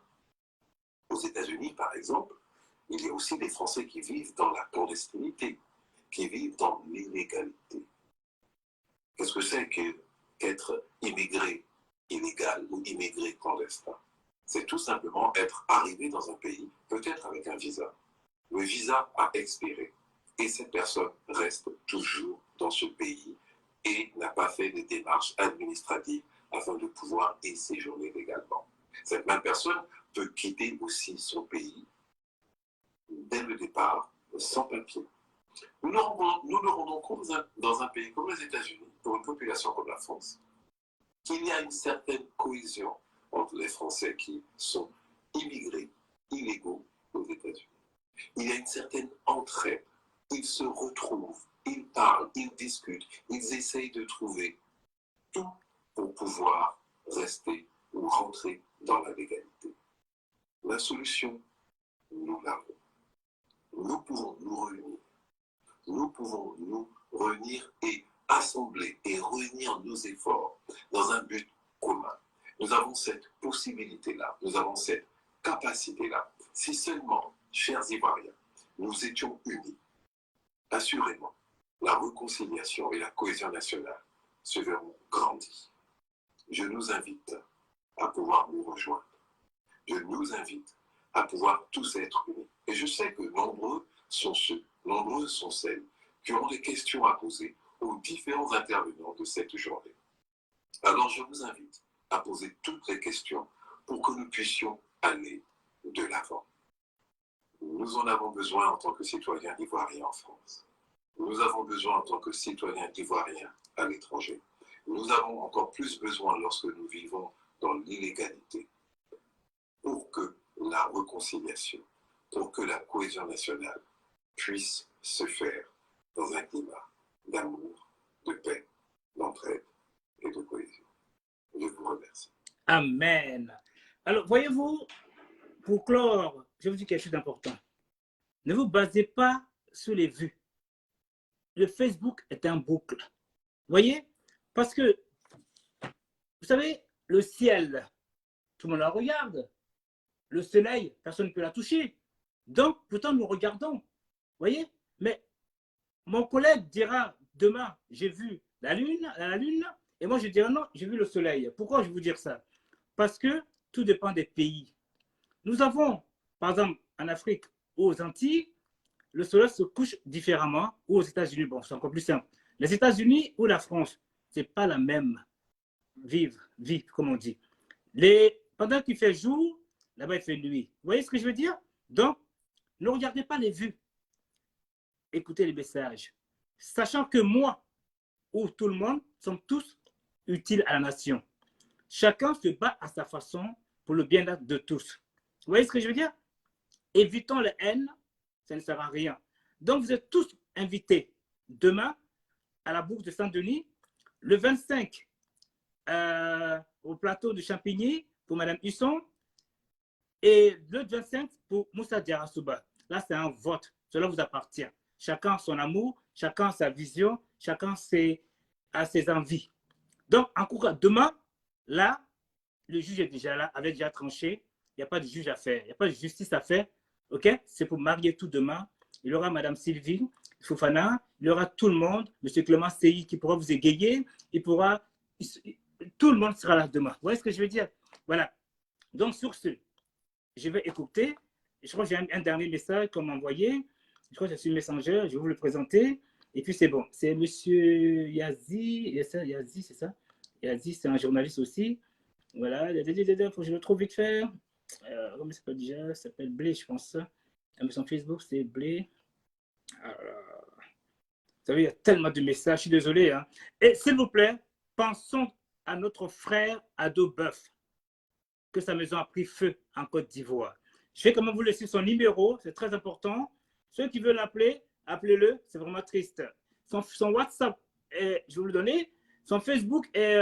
Aux États-Unis, par exemple, il y a aussi des Français qui vivent dans la clandestinité, qui vivent dans l'illégalité. Qu'est-ce que c'est qu'être immigré illégal ou immigré clandestin? C'est tout simplement être arrivé dans un pays, peut-être avec un visa. Le visa a expiré et cette personne reste toujours dans ce pays et n'a pas fait de démarches administratives afin de pouvoir y séjourner légalement. Cette même personne peut quitter aussi son pays dès le départ sans papier. Nous nous rendons compte dans un pays comme les États-Unis, pour une population comme la France, qu'il y a une certaine cohésion entre les Français qui sont immigrés, illégaux aux États-Unis. Il y a une certaine entraide. Ils se retrouvent, ils parlent, ils discutent, ils essayent de trouver tout pour pouvoir rester ou rentrer dans la légalité. La solution, nous l'avons. Nous pouvons nous réunir. Nous pouvons nous réunir et assembler et réunir nos efforts dans un but commun. Nous avons cette possibilité-là, nous avons cette capacité-là. Si seulement, chers Ivoiriens, nous étions unis, assurément, la réconciliation et la cohésion nationale se verront grandir. Je nous invite à pouvoir nous rejoindre. Je nous invite à pouvoir tous être unis. Et je sais que nombreux sont ceux, nombreuses sont celles qui ont des questions à poser aux différents intervenants de cette journée. Alors je vous invite à poser toutes les questions pour que nous puissions aller de l'avant. Nous en avons besoin en tant que citoyens ivoiriens en France. Nous avons besoin en tant que citoyens ivoiriens à l'étranger. Nous avons encore plus besoin lorsque nous vivons dans l'illégalité pour que la réconciliation, pour que la cohésion nationale puisse se faire dans un climat d'amour, de paix, d'entraide et de cohésion. Je vous remercie. Amen. Alors, voyez-vous, pour clore, je vous dis quelque chose d'important. Ne vous basez pas sur les vues. Le Facebook est un boucle. Voyez? Parce que, vous savez, le ciel, tout le monde la regarde. Le soleil, personne ne peut la toucher. Donc, pourtant, nous regardons. Voyez? Mais mon collègue dira demain, j'ai vu la lune, et moi je dirai non, j'ai vu le soleil. Pourquoi je vais vous dire ça? Parce que tout dépend des pays. Nous avons, par exemple, en Afrique ou aux Antilles, le soleil se couche différemment, ou aux États-Unis, bon, c'est encore plus simple. Les États-Unis ou la France, ce n'est pas la même vie, comme on dit. Pendant qu'il fait jour, là-bas il fait nuit. Vous voyez ce que je veux dire? Donc, ne regardez pas les vues. Écoutez les messages. Sachant que moi, ou tout le monde, sommes tous utiles à la nation. Chacun se bat à sa façon pour le bien-être de tous. Vous voyez ce que je veux dire? Évitons la haine, ça ne sert à rien. Donc, vous êtes tous invités demain à la bourse de Saint-Denis, le 25 au plateau de Champigny pour Mme Husson et le 25 pour Moussa Diarra-Souba. Là, c'est un vote. Cela vous appartient. Chacun son amour, chacun sa vision, chacun a ses envies. Donc, en cours, demain, là, le juge est déjà là, avait déjà tranché. Il n'y a pas de juge à faire, il n'y a pas de justice à faire. OK? C'est pour marier tout demain. Il y aura Mme Sylvie Fofana, il y aura tout le monde, M. Clément Seyi qui pourra vous égayer, tout le monde sera là demain. Vous voyez ce que je veux dire? Voilà. Donc, sur ce, je vais écouter. Je crois que j'ai un dernier message qu'on m'a envoyé. Je crois que je suis messenger, je vais vous le présenter. Et puis, c'est bon. C'est M. Yazi. Yazi, c'est ça? Yazi, c'est un journaliste aussi. Voilà. Il faut que je le trouve vite fait. comment il s'appelle déjà? Il s'appelle Blé, je pense. Mais son Facebook, c'est Blé. Vous savez, il y a tellement de messages, je suis désolé. Hein. Et s'il vous plaît, pensons à notre frère Ado Boeuf, que sa maison a pris feu en Côte d'Ivoire. Je vais quand même vous laisser son numéro, c'est très important. Ceux qui veulent l'appeler, appelez-le, c'est vraiment triste. Son WhatsApp, je vais vous le donner. Son Facebook est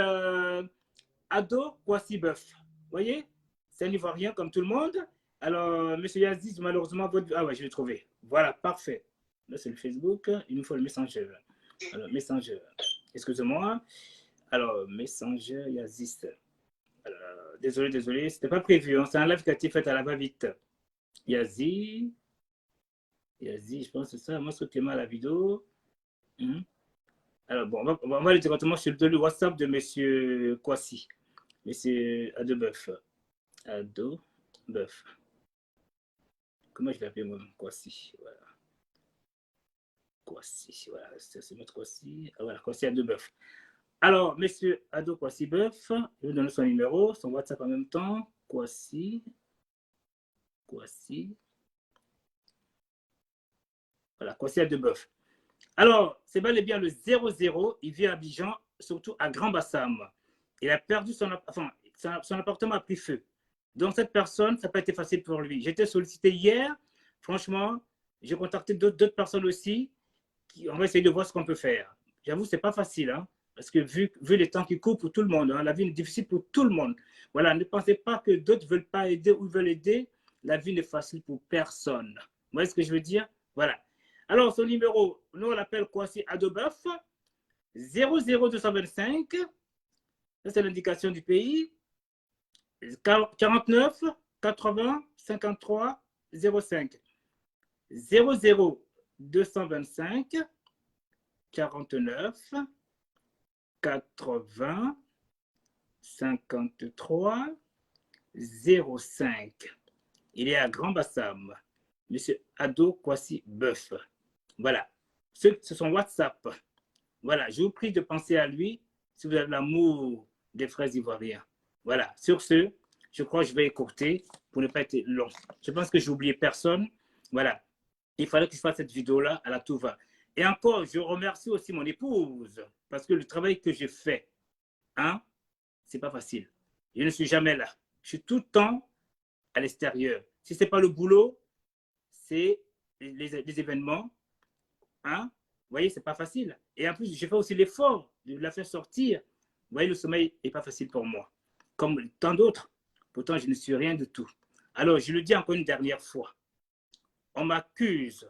Ado Kwasi Boeuf. Vous voyez, c'est un Ivoirien comme tout le monde. Alors, M. Yaziz, malheureusement, votre... Ah ouais, je l'ai trouvé. Voilà, parfait. Là, c'est le Facebook. Il nous faut le Messenger. Alors, Messenger. Excusez-moi. Alors, Messenger Yaziz. Désolé, c'était pas prévu. Hein. C'est un live qui a été fait à la va-vite. Yaziz, je pense que c'est ça. Moi, je suis à la vidéo. Alors, bon, on va aller directement sur le WhatsApp de M. Kwasi. M. Ado Boeuf. Ado Boeuf. Comment je l'appelle moi? Kwasi. Voilà. Kwasi. Voilà. C'est notre Kwasi. Voilà, Kwasi Ado Boeuf. Alors, M. Ado Kwasi Boeuf, je vais vous donner son numéro, son WhatsApp en même temps. Kwasi. Voilà, Kwasi Ado Boeuf. Alors, c'est bel et bien le 00. Il vit à Abidjan, surtout à Grand Bassam. Il a perdu son appartement a pris feu. Donc, cette personne, ça n'a pas été facile pour lui. J'étais sollicité hier. Franchement, j'ai contacté d'autres personnes aussi. On va essayer de voir ce qu'on peut faire. J'avoue, ce n'est pas facile. Hein, parce que vu les temps qui courent pour tout le monde, hein, la vie est difficile pour tout le monde. Voilà, ne pensez pas que d'autres ne veulent pas aider ou veulent aider. La vie n'est facile pour personne. Vous voyez ce que je veux dire? Voilà. Alors, son numéro, nous, on l'appelle Kwasi Ado Boeuf. 00225. Ça, c'est l'indication du pays. 49 80 53 05 00225 49 80 53 05. Il est à Grand Bassam. Monsieur Ado Kwasi Boeuf. Voilà. C'est son WhatsApp. Voilà. Je vous prie de penser à lui si vous avez l'amour des frères ivoiriens. Voilà. Sur ce, je crois que je vais écourter pour ne pas être long. Je pense que j'ai oublié personne. Voilà. Il fallait que je fasse cette vidéo-là à la tout va. Et encore, je remercie aussi mon épouse parce que le travail que j'ai fait, hein, c'est pas facile. Je ne suis jamais là. Je suis tout le temps à l'extérieur. Si ce n'est pas le boulot, c'est les événements. Hein? Vous voyez, ce n'est pas facile. Et en plus, j'ai fait aussi l'effort de la faire sortir. Vous voyez, le sommeil n'est pas facile pour moi. Comme tant d'autres. Pourtant, je ne suis rien du tout. Alors, je le dis encore une dernière fois. On m'accuse,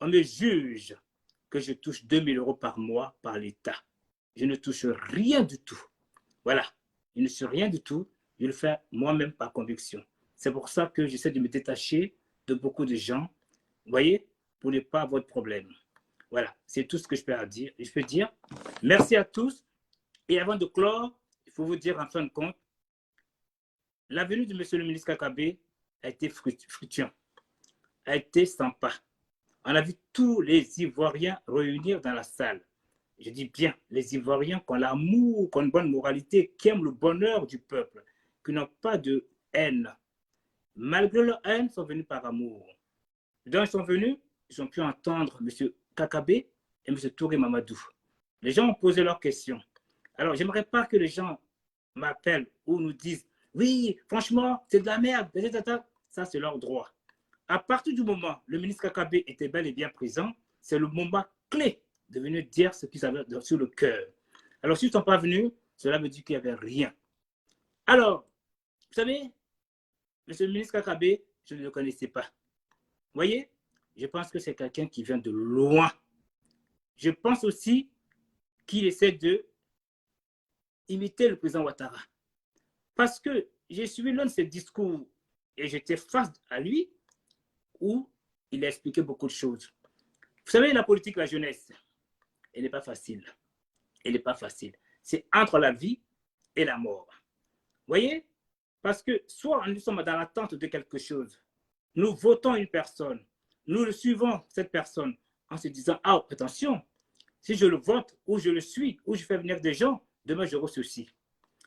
on me juge que je touche 2 000 € par mois par l'État. Je ne touche rien du tout. Voilà. Je ne suis rien du tout. Je le fais moi-même par conviction. C'est pour ça que j'essaie de me détacher de beaucoup de gens. Vous voyez, pour ne pas avoir de problème. Voilà, c'est tout ce que je peux dire. Je peux dire merci à tous. Et avant de clore, il faut vous dire en fin de compte, la venue de M. le ministre Kakabé a été fructueuse, a été sympa. On a vu tous les Ivoiriens réunir dans la salle. Je dis bien, les Ivoiriens qui ont l'amour, qui ont une bonne moralité, qui aiment le bonheur du peuple, qui n'ont pas de haine. Malgré leur haine, ils sont venus par amour. Donc, ils sont venus, ils ont pu entendre M. Kakabé et M. Touré Mamadou. Les gens ont posé leurs questions. Alors, j'aimerais pas que les gens m'appellent ou nous disent « Oui, franchement, c'est de la merde. » Ça, c'est leur droit. À partir du moment où le ministre Kakabé était bel et bien présent, c'est le moment clé de venir dire ce qu'ils avaient sur le cœur. Alors, s'ils ne sont pas venus, cela veut dire qu'il n'y avait rien. Alors, vous savez, monsieur le ministre Kakabé, je ne le connaissais pas. Vous voyez, je pense que c'est quelqu'un qui vient de loin. Je pense aussi qu'il essaie de imiter le président Ouattara. Parce que j'ai suivi l'un de ses discours et j'étais face à lui où il a expliqué beaucoup de choses. Vous savez, la politique, la jeunesse, elle n'est pas facile. Elle n'est pas facile. C'est entre la vie et la mort. Vous voyez? Parce que soit nous sommes dans l'attente de quelque chose, nous votons une personne, nous le suivons, cette personne, en se disant, ah, attention, si je le vote, ou je le suis, ou je fais venir des gens, demain j'aurai ceci.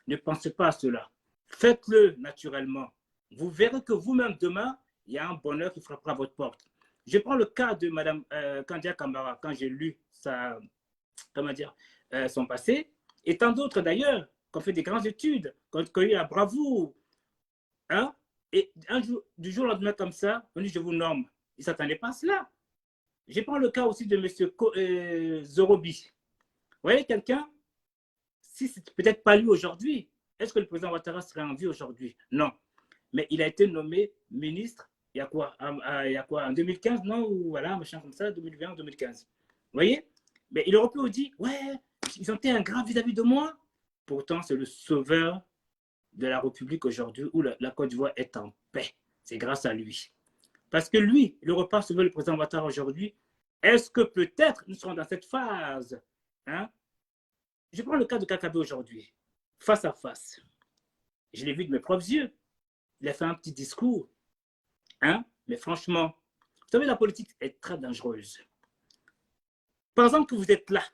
Ne pensez pas à cela. Faites-le naturellement. vous verrez que vous-même, demain, il y a un bonheur qui frappera à votre porte. Je prends le cas de Mme Kandia Kambara, quand j'ai lu comment dire, son passé, et tant d'autres d'ailleurs, qui ont fait des grandes études, qui ont eu la bravoure. Hein? Et un jour, du jour au lendemain, comme ça, on dit, je vous nomme. Ils ne s'attendaient pas à cela. Je prends le cas aussi de M. Zorobi. Vous voyez, quelqu'un, si ce n'est peut-être pas lui aujourd'hui, est-ce que le président Ouattara serait en vie aujourd'hui? Non. Mais il a été nommé ministre, il y a quoi, en 2015, non? Ou voilà, machin comme ça, 2020, 2015. Vous voyez? Mais il aurait pu dire, ouais, ils ont été ingrats vis-à-vis de moi. Pourtant, c'est le sauveur de la République aujourd'hui où la Côte d'Ivoire est en paix. C'est grâce à lui. Parce que lui, il n'aurait pas sauvé le président Ouattara aujourd'hui. Est-ce que peut-être nous serons dans cette phase, hein? Je prends le cas de Kakabe aujourd'hui, face à face. Je l'ai vu de mes propres yeux. Il a fait un petit discours. Hein? Mais franchement, vous savez, la politique est très dangereuse. Par exemple, que vous êtes là.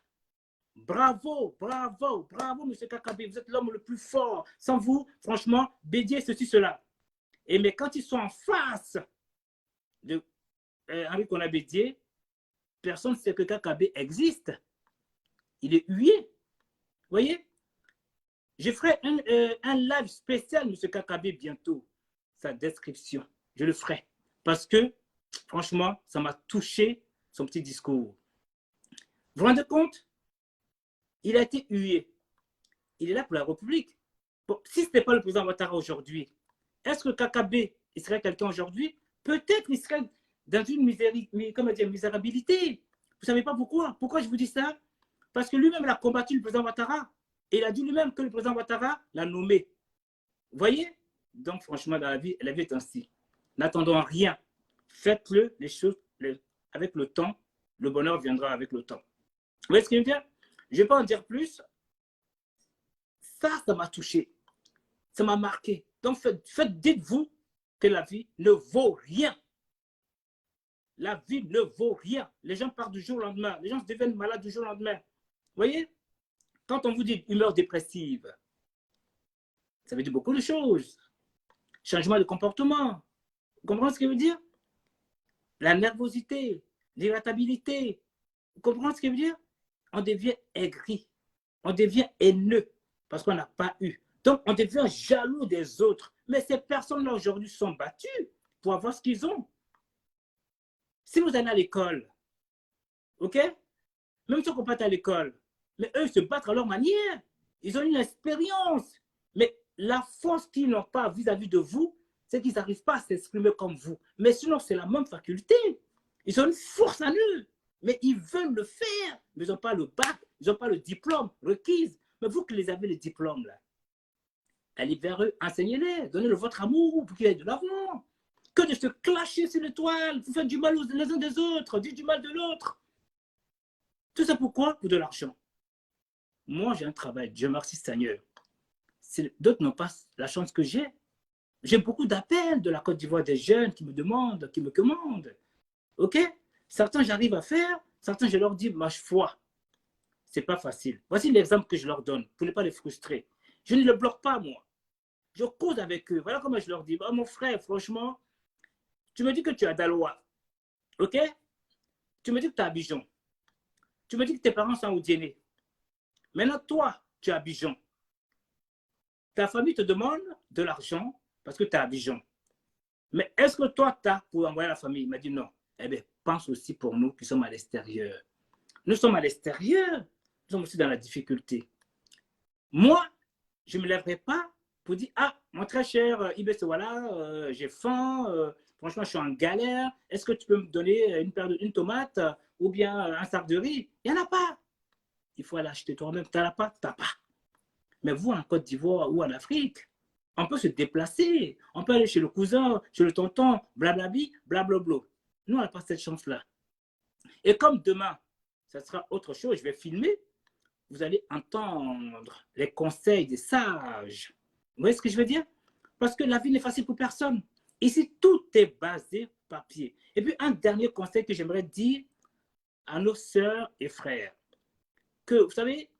Bravo, bravo, bravo, M. Kakabe. Vous êtes l'homme le plus fort. Sans vous, franchement, Bédier, ceci, cela. Mais quand ils sont en face de Henri Konan Bédier, personne ne sait que Kakabe existe. Il est hué. Vous voyez? Je ferai un live spécial, M. Kakabe, bientôt. Sa description. Je le ferai. Parce que, franchement, ça m'a touché, son petit discours. Vous vous rendez compte? Il a été hué. Il est là pour la République. Bon, si ce n'était pas le président Ouattara aujourd'hui, est-ce que Kakabe, il serait quelqu'un aujourd'hui? Peut-être il serait dans une misérabilité. Vous ne savez pas pourquoi? Pourquoi je vous dis ça? Parce que lui-même il a combattu le président Ouattara. Et il a dit lui-même que le président Ouattara l'a nommé. Vous voyez? Donc, franchement, dans la vie est ainsi. N'attendons rien. Faites-le, les choses, avec le temps. Le bonheur viendra avec le temps. Vous voyez ce qu'il me vient? Je ne vais pas en dire plus. Ça m'a touché. Ça m'a marqué. Donc, dites-vous que la vie ne vaut rien. La vie ne vaut rien. Les gens partent du jour au lendemain. Les gens deviennent malades du jour au lendemain. Vous voyez? Quand on vous dit humeur dépressive, ça veut dire beaucoup de choses. Changement de comportement. Vous comprenez ce que je veux dire? La nervosité, l'irritabilité. Vous comprenez ce que je veux dire? On devient aigri. On devient haineux parce qu'on n'a pas eu. Donc, on devient jaloux des autres. Mais ces personnes-là, aujourd'hui, sont battues pour avoir ce qu'ils ont. Si vous allez à l'école, OK? Même ceux qui ne sont pas à l'école, mais eux, ils se battent à leur manière. Ils ont une expérience. Mais la force qu'ils n'ont pas vis-à-vis de vous, c'est qu'ils n'arrivent pas à s'exprimer comme vous. Mais sinon, c'est la même faculté. Ils ont une force en eux. Mais ils veulent le faire. Mais ils n'ont pas le bac, ils n'ont pas le diplôme requis. Mais vous qui les avez, les diplômes, là, allez vers eux, enseignez-les, donnez-le votre amour pour qu'ils aillent de l'avant. Que de se clasher sur l'étoile, vous faites du mal les uns des autres, dites du mal de l'autre. Tout ça pourquoi? Pour de l'argent. Moi, j'ai un travail, Dieu merci Seigneur. D'autres n'ont pas la chance que j'ai. J'ai beaucoup d'appels de la Côte d'Ivoire, des jeunes qui me demandent, qui me commandent. OK? Certains, j'arrive à faire, certains, je leur dis, ma foi, ce n'est pas facile. Voici l'exemple que je leur donne pour ne pas les frustrer. Je ne les bloque pas, moi. Je cause avec eux. Voilà comment je leur dis, bah, mon frère, franchement, tu me dis que tu es à Daloa. OK? Tu me dis que tu es à Abidjan. Tu me dis que tes parents sont au Djéné. Maintenant, toi, tu es à Abidjan. Ta famille te demande de l'argent parce que tu es à Abidjan. Mais est-ce que toi, tu as pour envoyer à la famille? Il m'a dit non. Eh bien, pense aussi pour nous qui sommes à l'extérieur. Nous sommes à l'extérieur. Nous sommes aussi dans la difficulté. Moi, je ne me lèverai pas pour dire, ah, mon très cher Ibs, voilà, j'ai faim, franchement, je suis en galère. Est-ce que tu peux me donner une tomate ou bien un sac de riz? Il n'y en a pas. Il faut aller acheter toi-même. Tu n'as pas, tu n'as pas. Mais vous, en Côte d'Ivoire ou en Afrique, on peut se déplacer. On peut aller chez le cousin, chez le tonton, blablabi, blablabla. Nous, on n'a pas cette chance-là. Et comme demain, ça sera autre chose, je vais filmer, vous allez entendre les conseils des sages. Vous voyez ce que je veux dire? Parce que la vie n'est facile pour personne. Ici, tout est basé papier. Et puis, un dernier conseil que j'aimerais dire à nos sœurs et frères, que, vous savez,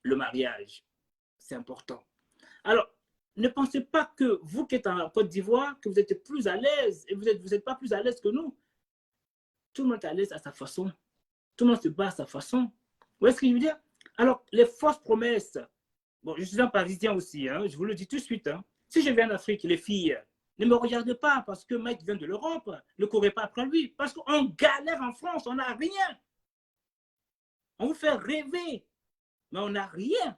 le mariage, c'est important. Alors, Ne pensez pas que vous qui êtes en Côte d'Ivoire, que vous êtes plus à l'aise et vous n'êtes pas plus à l'aise que nous. Tout le monde est à l'aise à sa façon. Tout le monde se bat à sa façon. Vous voyez ce que je veux dire? Alors, les fausses promesses. Bon, je suis un Parisien aussi, hein, je vous le dis tout de suite. Hein. Si je viens d'Afrique, les filles, ne me regardez pas parce que Mike vient de l'Europe. Ne courez pas après lui. Parce qu'on galère en France, on n'a rien. On vous fait rêver, mais on n'a rien.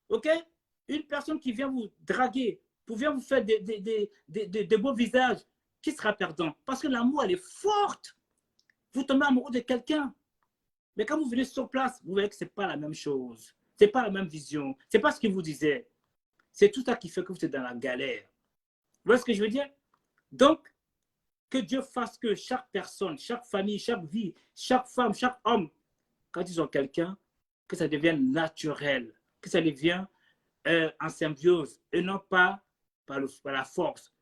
OK? Une personne qui vient vous draguer, pour venir vous faire des beaux visages, qui sera perdant? Parce que l'amour, elle est forte. Vous tombez amoureux de quelqu'un. Mais quand vous venez sur place, vous voyez que ce n'est pas la même chose. Ce n'est pas la même vision. Ce n'est pas ce qu'il vous disait. C'est tout ça qui fait que vous êtes dans la galère. Vous voyez ce que je veux dire? Donc, que Dieu fasse que chaque personne, chaque famille, chaque vie, chaque femme, chaque homme, quand ils ont quelqu'un, que ça devienne naturel, que ça devienne en symbiose et non pas par la force.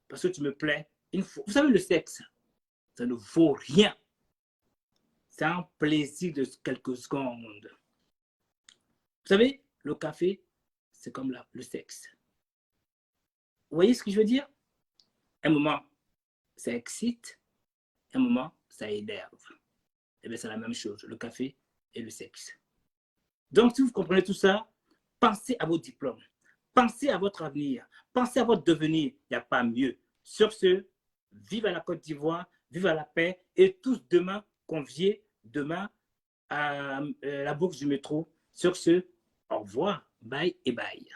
Parce que tu me plais. Vous savez, le sexe, ça ne vaut rien. C'est un plaisir de quelques secondes. Vous savez, le café, c'est comme le sexe. Vous voyez ce que je veux dire? Un moment, ça excite. Un moment, ça énerve. Eh bien, c'est la même chose, le café et le sexe. Donc, si vous comprenez tout ça, pensez à vos diplômes. Pensez à votre avenir. Pensez à votre devenir. Il n'y a pas mieux. Sur ce, vive à la Côte d'Ivoire, vive à la paix et tous demain conviés demain à la bourse du métro. Sur ce, au revoir, bye et bye.